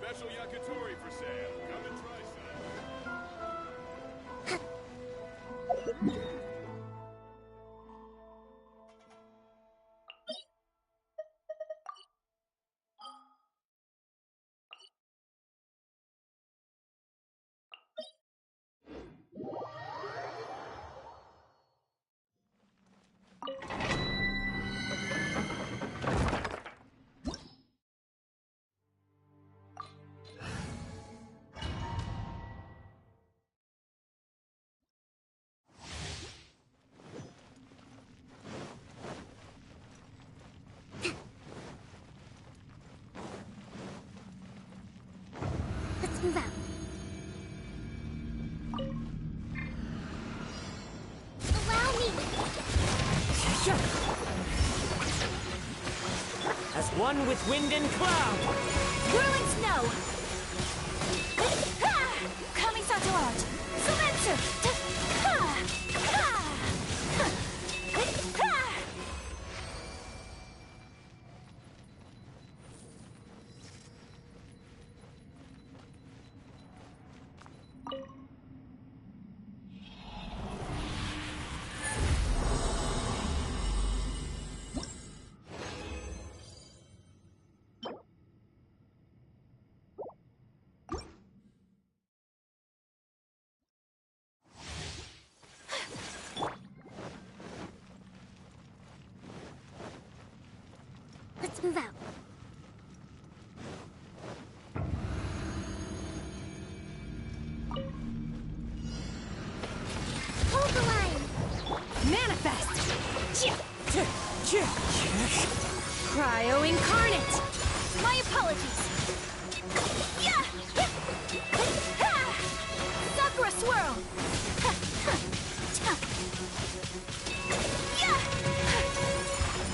Special yakitori for sale. Come and try some. Let's move out. Allow me! As one with wind and cloud! Whirling snow! Kamisato art! Sumetsu! Let's move out. Hold the line! Manifest! Cryo incarnate! My apologies! Sakura swirl!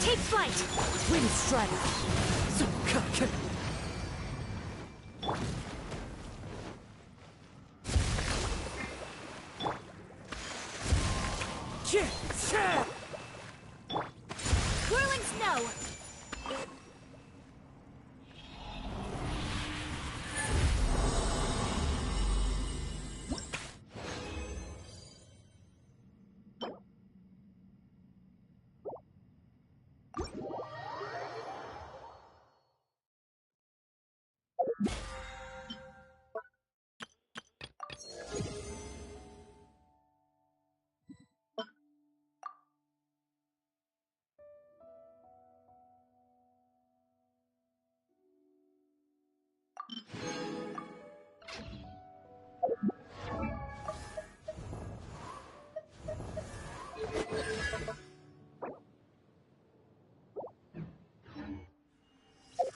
Take flight! Wind strider! Whirling snow!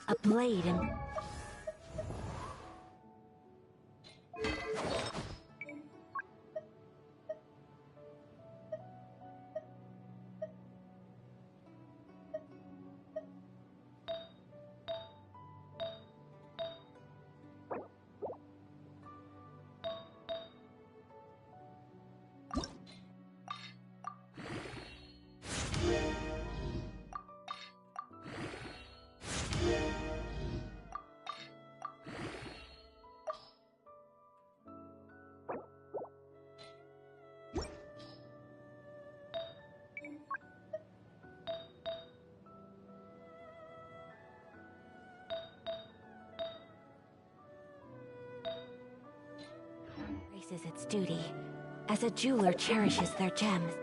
A blade and... is its duty, as a jeweler cherishes their gems.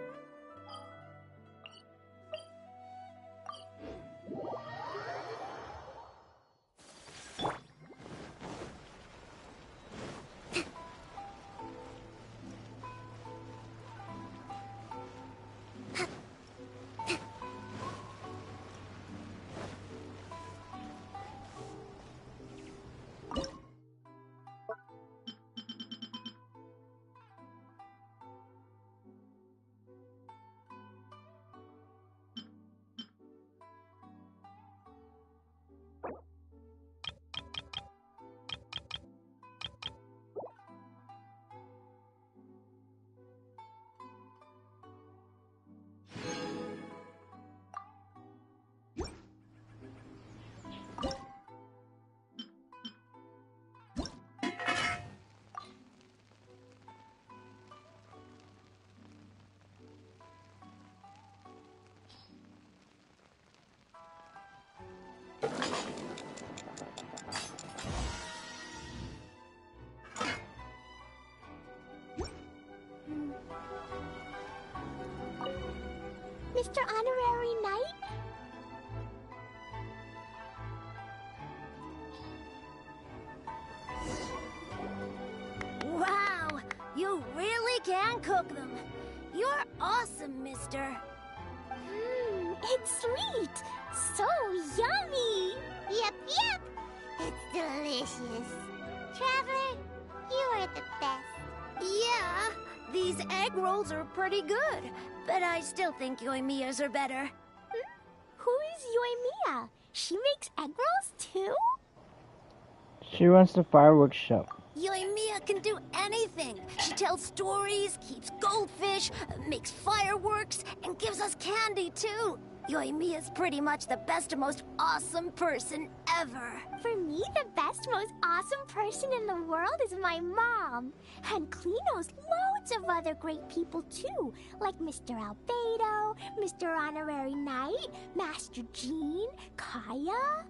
Mr. Honorary Knight? Wow, you really can cook them. You're awesome, mister. It's sweet. So yummy. Yep, yep. It's delicious. Traveler, you are the best. Yeah, these egg rolls are pretty good, but I still think Yoimiya's are better. Who is Yoimiya? She makes egg rolls too? She runs the fireworks shop. Yoimiya can do anything. She tells stories, keeps goldfish, makes fireworks, and gives us candy too. Yoimiya's pretty much the best and most awesome person ever. For me, the best, most awesome person in the world is my mom. And Klee knows loads of other great people too, like Mr. Albedo, Mr. Honorary Knight, Master Jean, Kaya.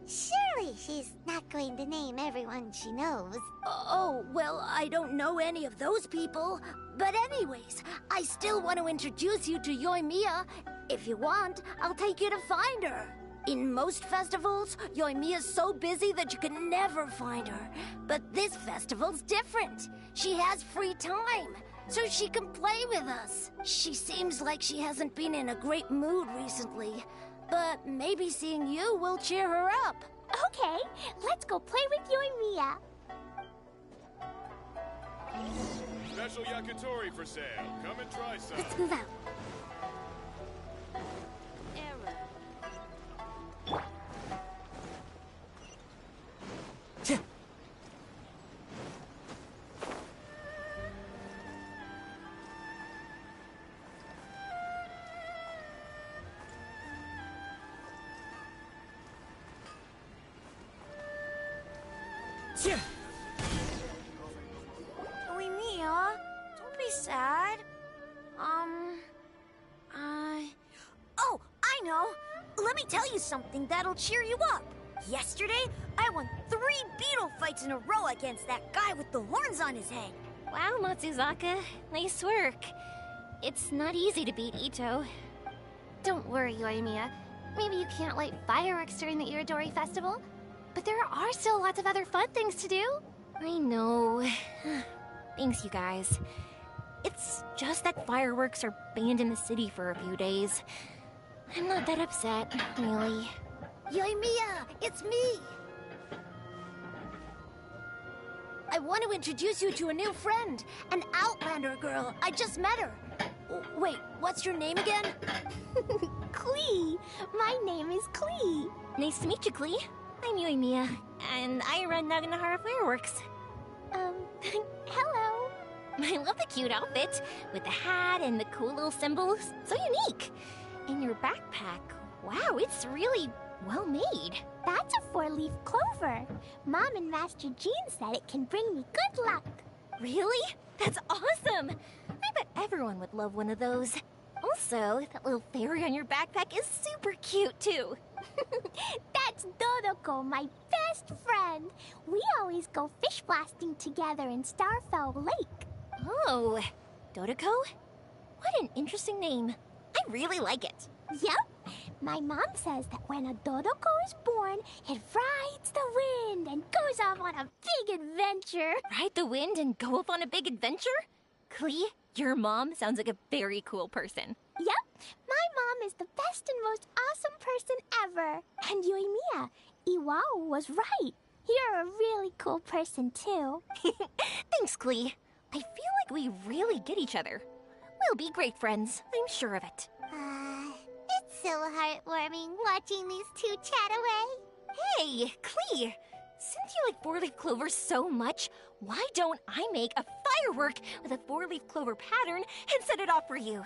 Surely she's not going to name everyone she knows. Oh, well, I don't know any of those people. But anyways, I still want to introduce you to Yoimiya. If you want, I'll take you to find her. In most festivals, Yoimiya's so busy that you can never find her. But this festival's different. She has free time, so she can play with us. She seems like she hasn't been in a great mood recently. But maybe seeing you will cheer her up. Okay, let's go play with Yoimiya. Special yakitori for sale. Come and try some. Let's move out. Yoimiya, don't be sad. Oh, I know. Let me tell you something that'll cheer you up. Yesterday, I won 3 beetle fights in a row against that guy with the horns on his head. Wow, Matsuzaka. Nice work. It's not easy to beat Ito. Don't worry, Yoimiya. Maybe you can't light fireworks during the Iridori Festival, but there are still lots of other fun things to do. I know. Thanks, you guys. It's just that fireworks are banned in the city for a few days. I'm not that upset, really. Yoimiya, it's me! I want to introduce you to a new friend, an Outlander girl. I just met her. Wait, what's your name again? Klee. My name is Klee. Nice to meet you, Klee. I'm Yoimiya, and I run Naganohara Fireworks. Hello. I love the cute outfit, with the hat and the cool little symbols. So unique. And your backpack, wow, it's really well made. That's a 4-leaf clover. Mom and Master Jean said it can bring me good luck. Really? That's awesome! I bet everyone would love one of those. Also, that little fairy on your backpack is super cute, too. That's Dodoko, my best friend. We always go fish blasting together in Starfell Lake. Oh, Dodoko? What an interesting name. I really like it. Yep. My mom says that when a Dodoko is born, it rides the wind and goes off on a big adventure. Ride the wind and go off on a big adventure? Klee, your mom sounds like a very cool person. Yep. My mom is the best and most awesome person ever. And Yoimiya, Iwao was right. You're a really cool person, too. Thanks, Klee. I feel like we really get each other. We'll be great friends. I'm sure of it. It's so heartwarming watching these two chat away. Hey, Klee! Since you like four-leaf clover so much, why don't I make a firework with a four-leaf clover pattern and set it off for you?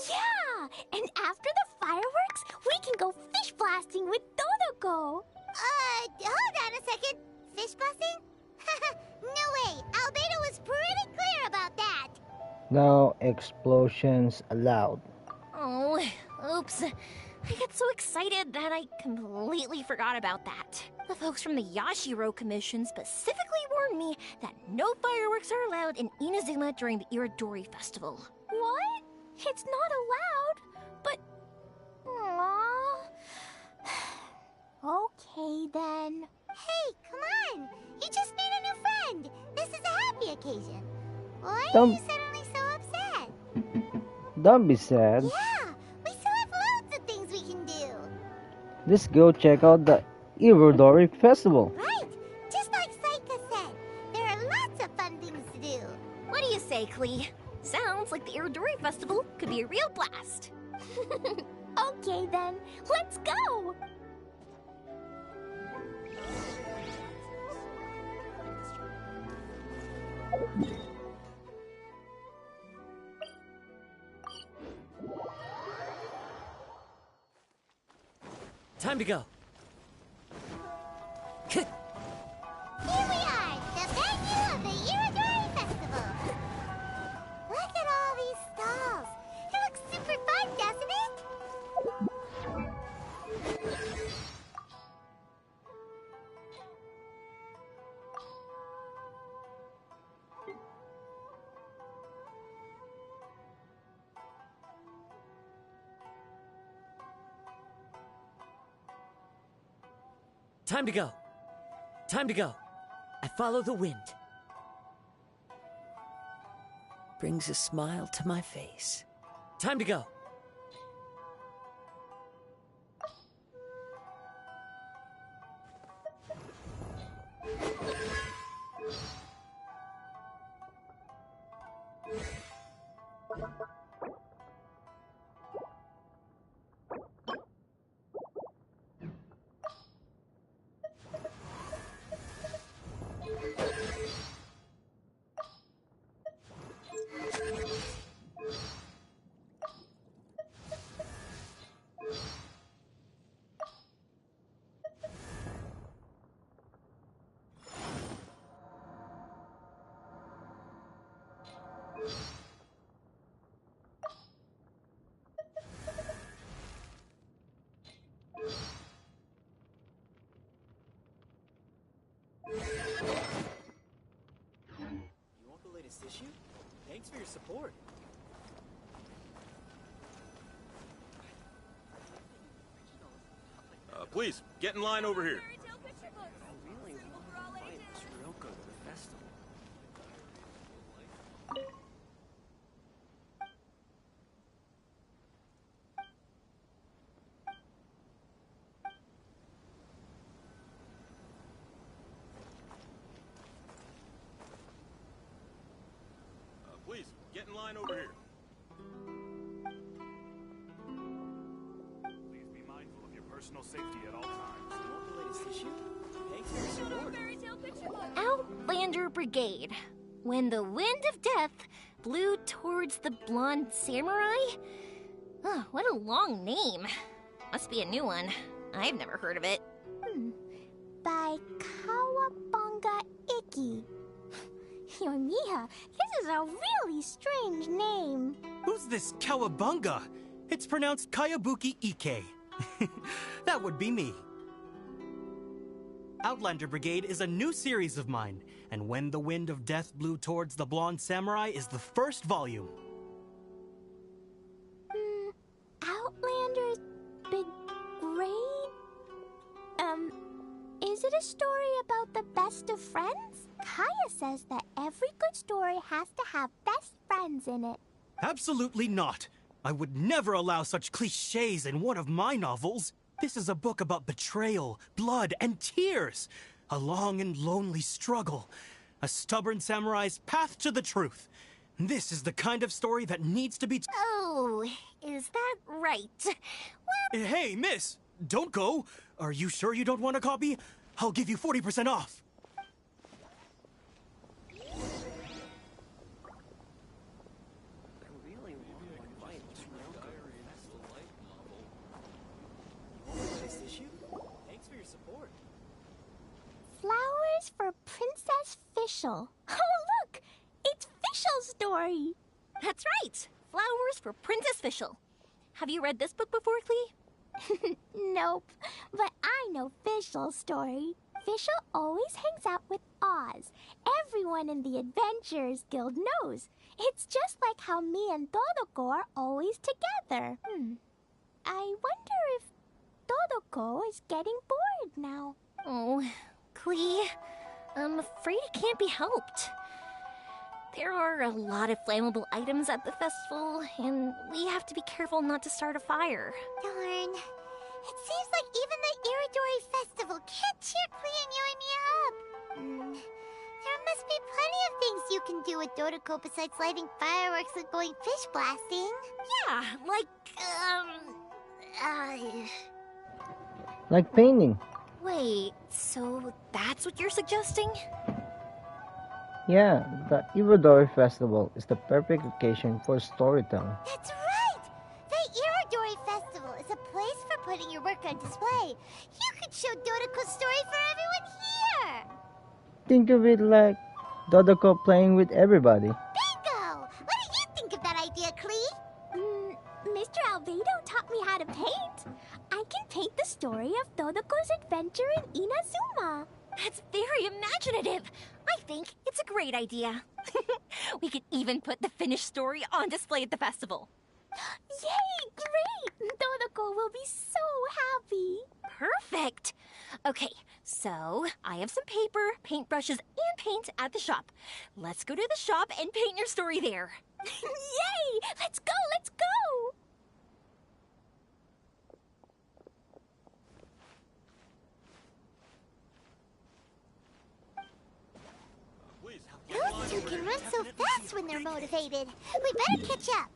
Yeah! And after the fireworks, we can go fish blasting with Dodoko. Hold on a second. Fish blasting? No way! Albedo was pretty clear about that. No explosions allowed. Oh, oops. I got so excited that I completely forgot about that. The folks from the Yashiro Commission specifically warned me that no fireworks are allowed in Inazuma during the Irodori Festival. What? It's not allowed? But... Aww. Okay, then. Hey, come on! You just made a new friend! This is a happy occasion. Why are you suddenly so upset? Don't be sad. Yeah, we still have loads of things we can do. Let's go check out the Irodori Festival. Right, just like Saika said. There are lots of fun things to do. What do you say, Klee? Sounds like the Irodori Festival could be a real blast. Okay then, let's go! Time to go. Here we are, the venue of the Irodori Festival. Look at all these stalls. It looks super fun, doesn't it? Time to go. Time to go. I follow the wind. Brings a smile to my face. Time to go. You want the latest issue? Thanks for your support. Please, get in line over here. Please, get in line over here. Please be mindful of your personal safety at all times. You want the latest issue? Thanks for your support. Outlander Brigade. When the wind of death blew towards the blonde samurai? Oh, what a long name. Must be a new one. I've never heard of it. By Kawabanga Iki. Yoimiya, this is a really strange name. Who's this Kawabunga? It's pronounced Kayabuki Ike. That would be me. Outlander Brigade is a new series of mine, and When the Wind of Death Blew Towards the Blonde Samurai is the first volume. Outlander's Brigade? Is it a story about the best of friends? Kaya says that every good story has to have best friends in it. Absolutely not. I would never allow such cliches in one of my novels. This is a book about betrayal, blood, and tears. A long and lonely struggle. A stubborn samurai's path to the truth. This is the kind of story that needs to be... Oh, is that right? Well... Hey, miss! Don't go! Are you sure you don't want a copy? I'll give you 40% off. Thanks for your support. Flowers for Princess Fischl. Oh, look! It's Fischl's story! That's right! Flowers for Princess Fischl. Have you read this book before, Klee? Nope, but I know Fischl's story. Fischl always hangs out with Oz. Everyone in the Adventurers Guild knows. It's just like how me and Todoko are always together. I wonder if Todoko is getting bored now. Oh, Klee, I'm afraid it can't be helped. There are a lot of flammable items at the festival, and we have to be careful not to start a fire. Darn. It seems like even the Iridori Festival can't cheer Klee and Yoimiya up. There must be plenty of things you can do with Todoko besides lighting fireworks and going fish blasting. Yeah, like, Like painting. Wait, so that's what you're suggesting? Yeah, the Irodori Festival is the perfect occasion for storytelling. That's right! The Irodori Festival is a place for putting your work on display. You could show Dodoko's story for everyone here! Think of it like Dodoko playing with everybody. Bingo! What do you think of that idea, Klee? Mr. Albedo taught me how to paint. I can paint the story of Dodoko's adventure in Inazuma. That's very imaginative. I think it's a great idea. We could even put the finished story on display at the festival. Yay! Great! Dodoko will be so happy. Perfect. Okay, so I have some paper, paintbrushes, and paint at the shop. Let's go to the shop and paint your story there. Yay! Let's go! Let's go! Those two can run so fast when they're motivated. We better catch up.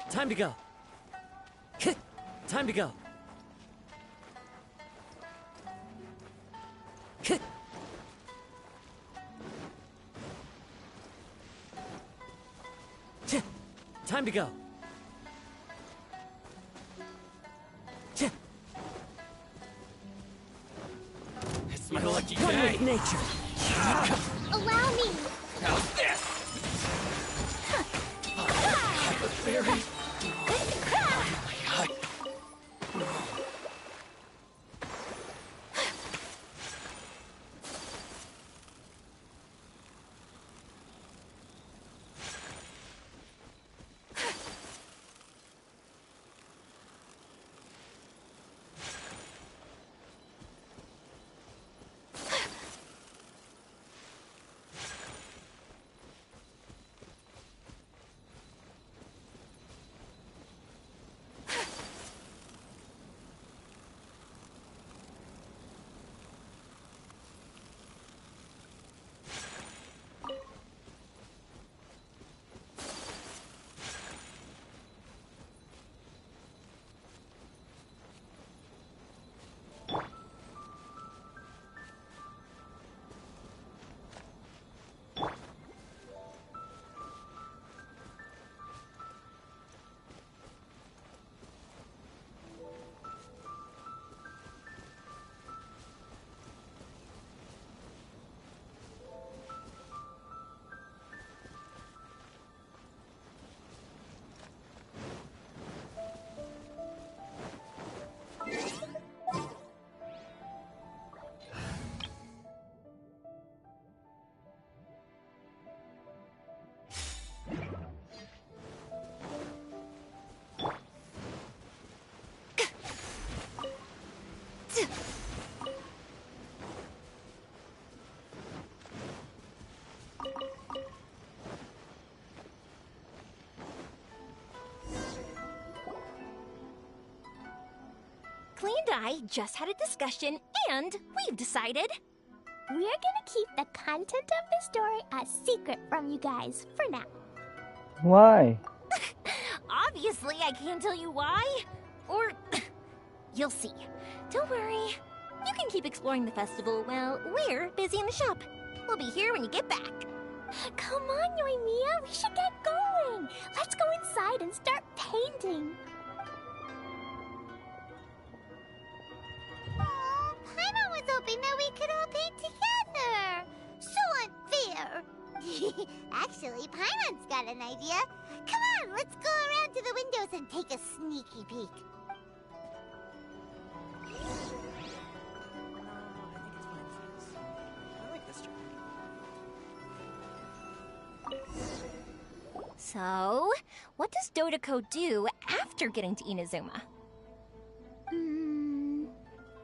Time to go. Time to go. Time to go. It's my lucky One day. with nature. Allow me. How's this? Very... and I just had a discussion, and we've decided... We're gonna keep the content of the story a secret from you guys for now. Why? Obviously, I can't tell you why. Or... you'll see. Don't worry. You can keep exploring the festival while we're busy in the shop. We'll be here when you get back. Come on, Yoimiya, we should get going. Let's go inside and start painting. Oh, Paimon was hoping that we could all paint together. So unfair. Actually, Paimon's got an idea. Come on, let's go around to the windows and take a sneaky peek. So, what does Dodoko do after getting to Inazuma?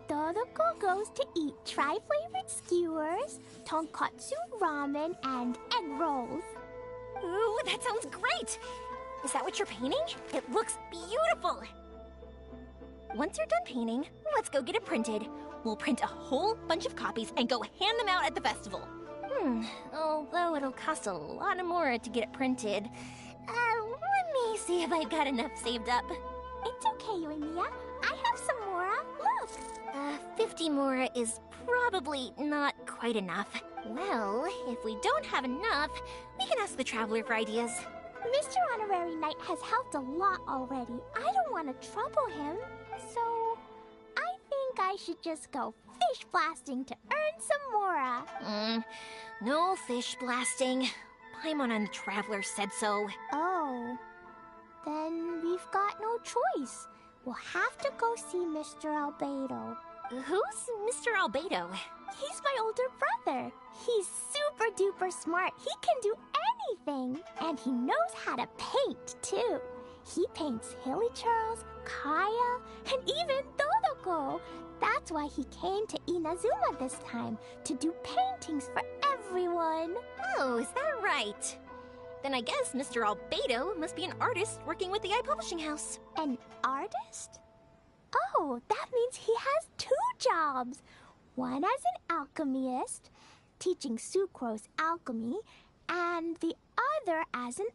Dodoko goes to eat tri-flavored skewers, tonkatsu ramen, and egg rolls. Ooh, that sounds great! Is that what you're painting? It looks beautiful! Once you're done painting, let's go get it printed. We'll print a whole bunch of copies and go hand them out at the festival. Although it'll cost a lot more to get it printed. Let me see if I've got enough saved up. It's okay, Yoimiya. I have some mora. Look! 50 mora is probably not quite enough. Well, if we don't have enough, we can ask the Traveler for ideas. Mr. Honorary Knight has helped a lot already. I don't want to trouble him, so I think I should just go fish blasting to earn some mora. No fish blasting. Paimon and the Traveler said so. Oh, then we've got no choice. We'll have to go see Mr. Albedo. Who's Mr. Albedo? He's my older brother. He's super duper smart. He can do anything. And he knows how to paint, too. He paints Hilly-Charles, Kaya, and even Dodoko. That's why he came to Inazuma this time, to do paintings for everyone. Oh, is that right? Then I guess Mr. Albedo must be an artist working with the iPublishing House. An artist? Oh, that means he has 2 jobs. One as an alchemist, teaching Sucrose alchemy, and the other as an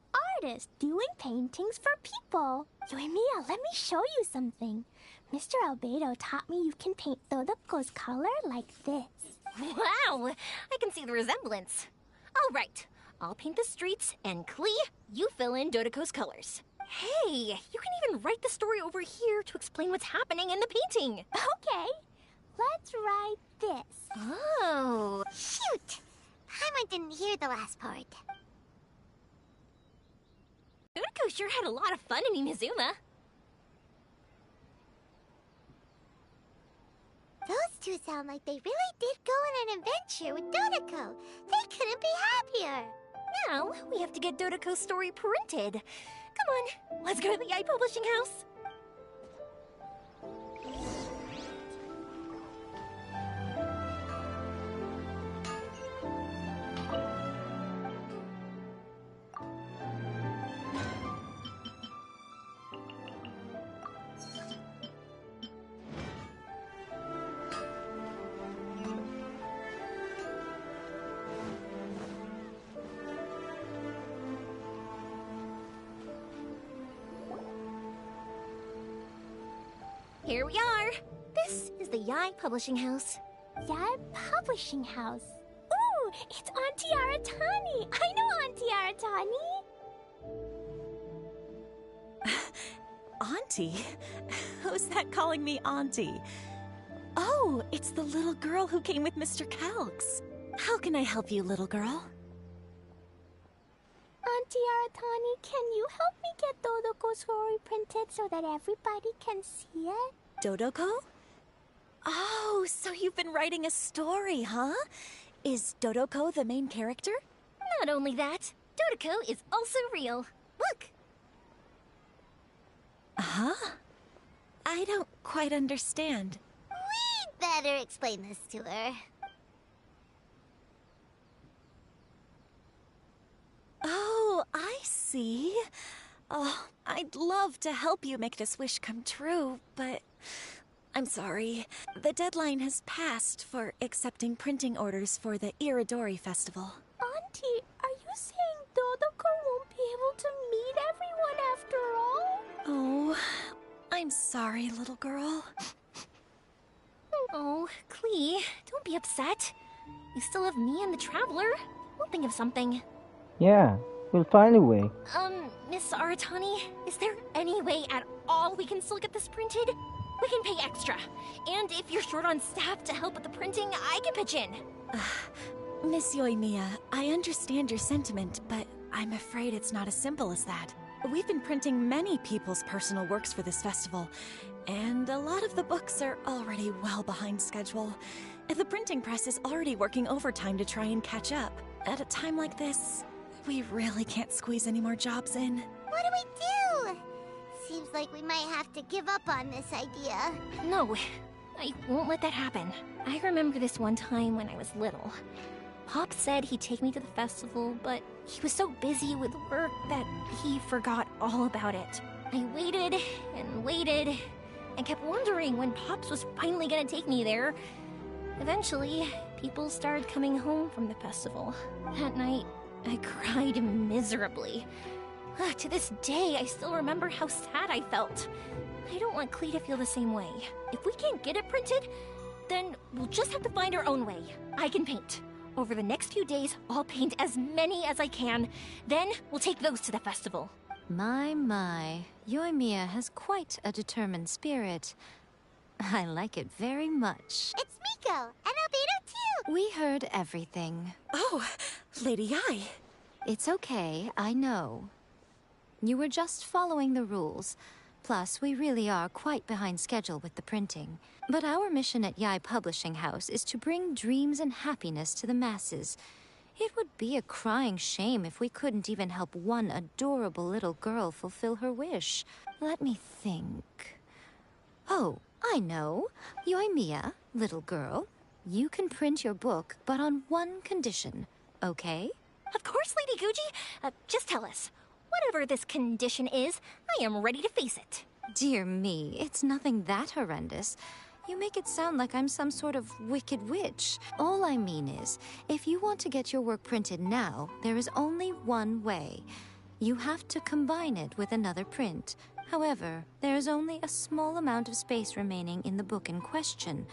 artist, doing paintings for people. Yoimiya, let me show you something. Mr. Albedo taught me you can paint Dodoko's color like this. Wow! I can see the resemblance. All right, I'll paint the streets, and Klee, you fill in Dodoko's colors. Hey, you can even write the story over here to explain what's happening in the painting. Okay, let's write this. Oh. Shoot! Paimon didn't hear the last part. Dodoko sure had a lot of fun in Inazuma. Those two sound like they really did go on an adventure with Dodoko. They couldn't be happier. Now, we have to get Dodoko's story printed. Come on, let's go to the iPublishing House. Here we are. This is the Yai Publishing House. Yai Publishing House? Ooh, it's Auntie Aratani. I know Auntie Aratani. Auntie? Who's that calling me Auntie? Oh, it's the little girl who came with Mr. Calx. How can I help you, little girl? Auntie Aratani, can you help me get Dodoko's story printed so that everybody can see it? Dodoko? Oh, so you've been writing a story, huh? Is Dodoko the main character? Not only that, Dodoko is also real. Look! Huh? I don't quite understand. We'd better explain this to her. Oh, I see. Oh, I'd love to help you make this wish come true, but I'm sorry. The deadline has passed for accepting printing orders for the Iridori Festival. Auntie, are you saying Dodoko won't be able to meet everyone after all? Oh, I'm sorry, little girl. Oh, Klee, don't be upset. You still have me and the Traveler. We'll think of something. Yeah, we'll find a way. Miss Aratani, is there any way at all we can still get this printed? We can pay extra. And if you're short on staff to help with the printing, I can pitch in. Miss Yoimiya, I understand your sentiment, but I'm afraid it's not as simple as that. We've been printing many people's personal works for this festival, and a lot of the books are already well behind schedule. The printing press is already working overtime to try and catch up. At a time like this, we really can't squeeze any more jobs in. What do we do? Seems like we might have to give up on this idea. No, I won't let that happen. I remember this one time when I was little. Pop said he'd take me to the festival, but he was so busy with work that he forgot all about it. I waited and kept wondering when Pops was finally gonna take me there. Eventually, people started coming home from the festival. That night, I cried miserably. To this day, I still remember how sad I felt. I don't want Klee to feel the same way. If we can't get it printed, then we'll just have to find our own way. I can paint. Over the next few days, I'll paint as many as I can. Then we'll take those to the festival. My. Yoimiya has quite a determined spirit. I like it very much. It's Miko, and Albedo too! We heard everything. Oh, Lady Ai. It's okay, I know. You were just following the rules. Plus, we really are quite behind schedule with the printing. But our mission at Yai Publishing House is to bring dreams and happiness to the masses. It would be a crying shame if we couldn't even help one adorable little girl fulfill her wish. Let me think. Oh, I know. Yoimiya, little girl, you can print your book, but on one condition, okay? Of course, Lady Guji. Just tell us. Whatever this condition is, I am ready to face it. Dear me, it's nothing that horrendous. You make it sound like I'm some sort of wicked witch. All I mean is, if you want to get your work printed now, there is only one way. You have to combine it with another print. However, there is only a small amount of space remaining in the book in question.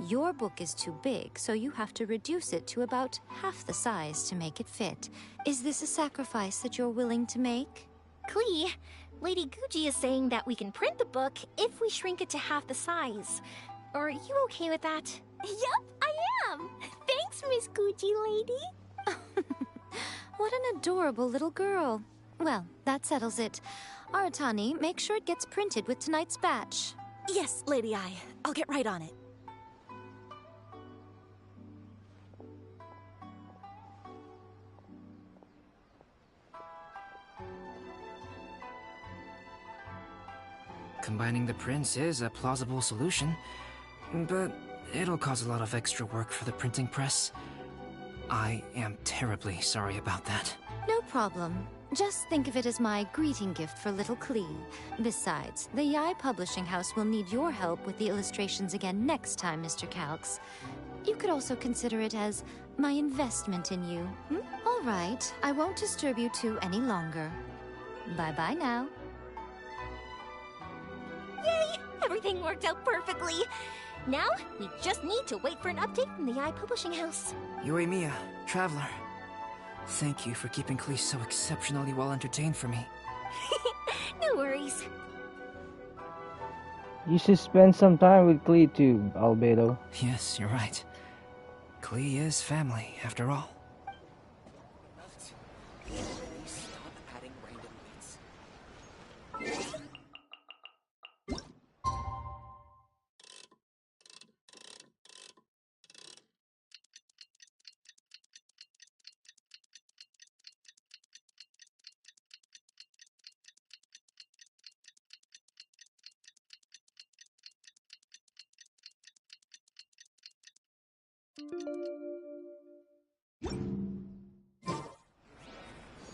Your book is too big, so you have to reduce it to about half the size to make it fit. Is this a sacrifice that you're willing to make? Klee, Lady Guji is saying that we can print the book if we shrink it to half the size. Are you okay with that? Yup, I am! Thanks, Miss Guji lady! What an adorable little girl. Well, that settles it. Aratani, make sure it gets printed with tonight's batch. Yes, Lady Ai. I'll get right on it. Combining the prints is a plausible solution, but it'll cause a lot of extra work for the printing press. I am terribly sorry about that. No problem. Just think of it as my greeting gift for little Klee. Besides, the Yai Publishing House will need your help with the illustrations again next time, Mr. Calx. You could also consider it as my investment in you. All right, I won't disturb you two any longer. Bye-bye now. Yay! Everything worked out perfectly. Now, we just need to wait for an update from the Yai Publishing House. Yoimiya, Traveler. Thank you for keeping Klee so exceptionally well entertained for me. No worries. You should spend some time with Klee too, Albedo. Yes, you're right. Klee is family, after all.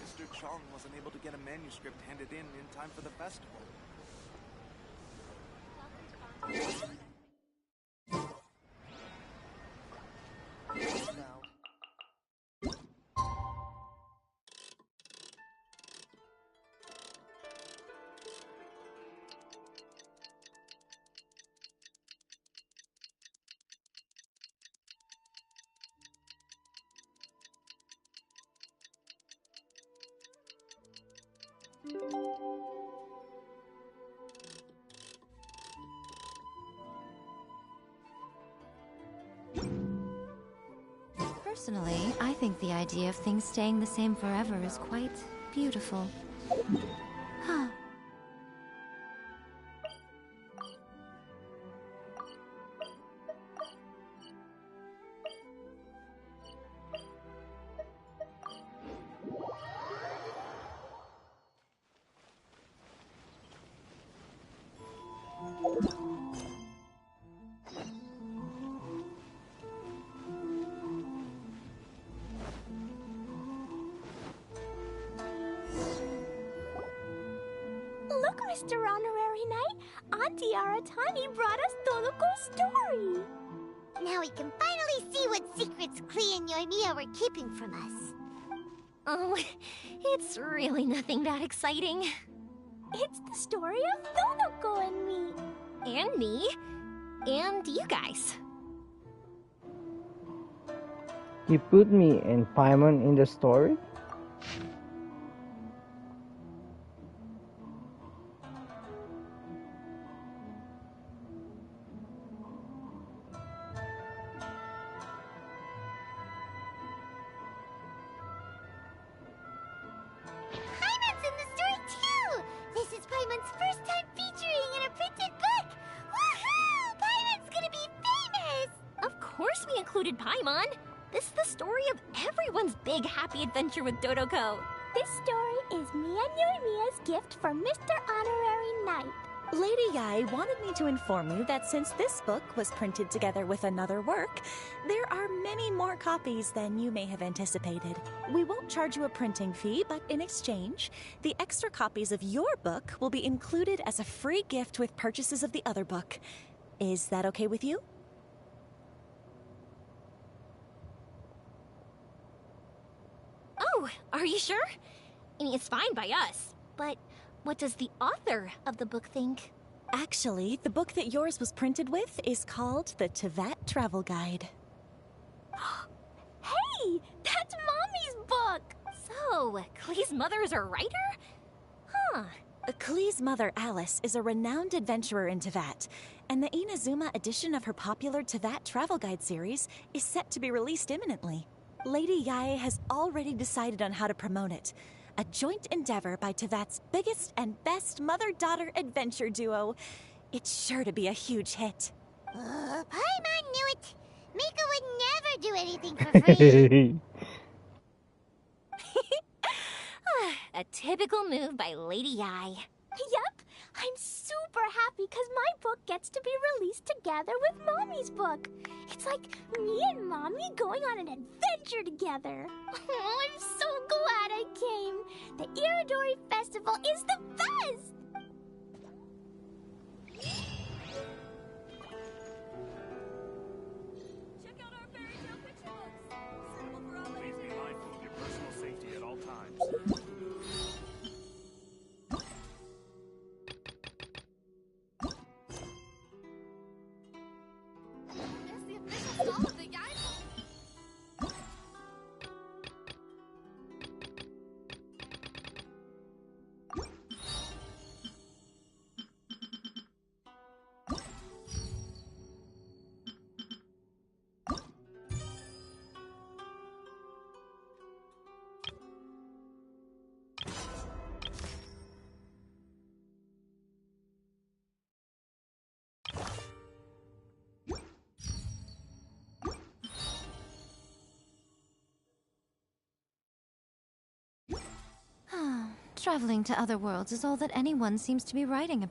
Mr. Chong wasn't able to get a manuscript handed in time for the festival. Personally, I think the idea of things staying the same forever is quite beautiful. Huh. Look, Mr. Honorary Knight! Auntie Aratani brought us Toloko's story! Now we can finally see what secrets Klee and Yoimiya were keeping from us. Oh, it's really nothing that exciting. It's the story of Toloko and me. And me. And you guys. You put me and Paimon in the story? Paimon's in the story too! This is Paimon's first time featuring in a printed book! Woohoo! Paimon's gonna be famous! Of course we included Paimon. This is the story of everyone's big happy adventure with Dodoko. This story is me and Yoimiya's gift for Mr. Honorary Knight. Lady Yai wanted me to inform you that since this book was printed together with another work, there are many more copies than you may have anticipated. We won't charge you a printing fee, but in exchange, the extra copies of your book will be included as a free gift with purchases of the other book. Is that okay with you? Oh, are you sure? I mean, it's fine by us, but what does the author of the book think? Actually, the book that yours was printed with is called the Tevat Travel Guide. Hey! That's Mommy's book! So, Klee's mother is a writer? Huh. Klee's mother, Alice, is a renowned adventurer in Tevat, and the Inazuma edition of her popular Tevat Travel Guide series is set to be released imminently. Lady Yae has already decided on how to promote it. A joint endeavor by Tevat's biggest and best mother-daughter adventure duo. It's sure to be a huge hit. Paimon knew it! Mika would never do anything for free! A typical move by Lady Yae. Yep! I'm super happy because my book gets to be released together with Mommy's book. It's like me and Mommy going on an adventure together. Oh, I'm so glad I came. The Iridori Festival is the best! Check out our fairy tale picture books. Suitable for all ages. Please be mindful of your personal safety at all times. There's the official stall of the Yai. Traveling to other worlds is all that anyone seems to be writing about.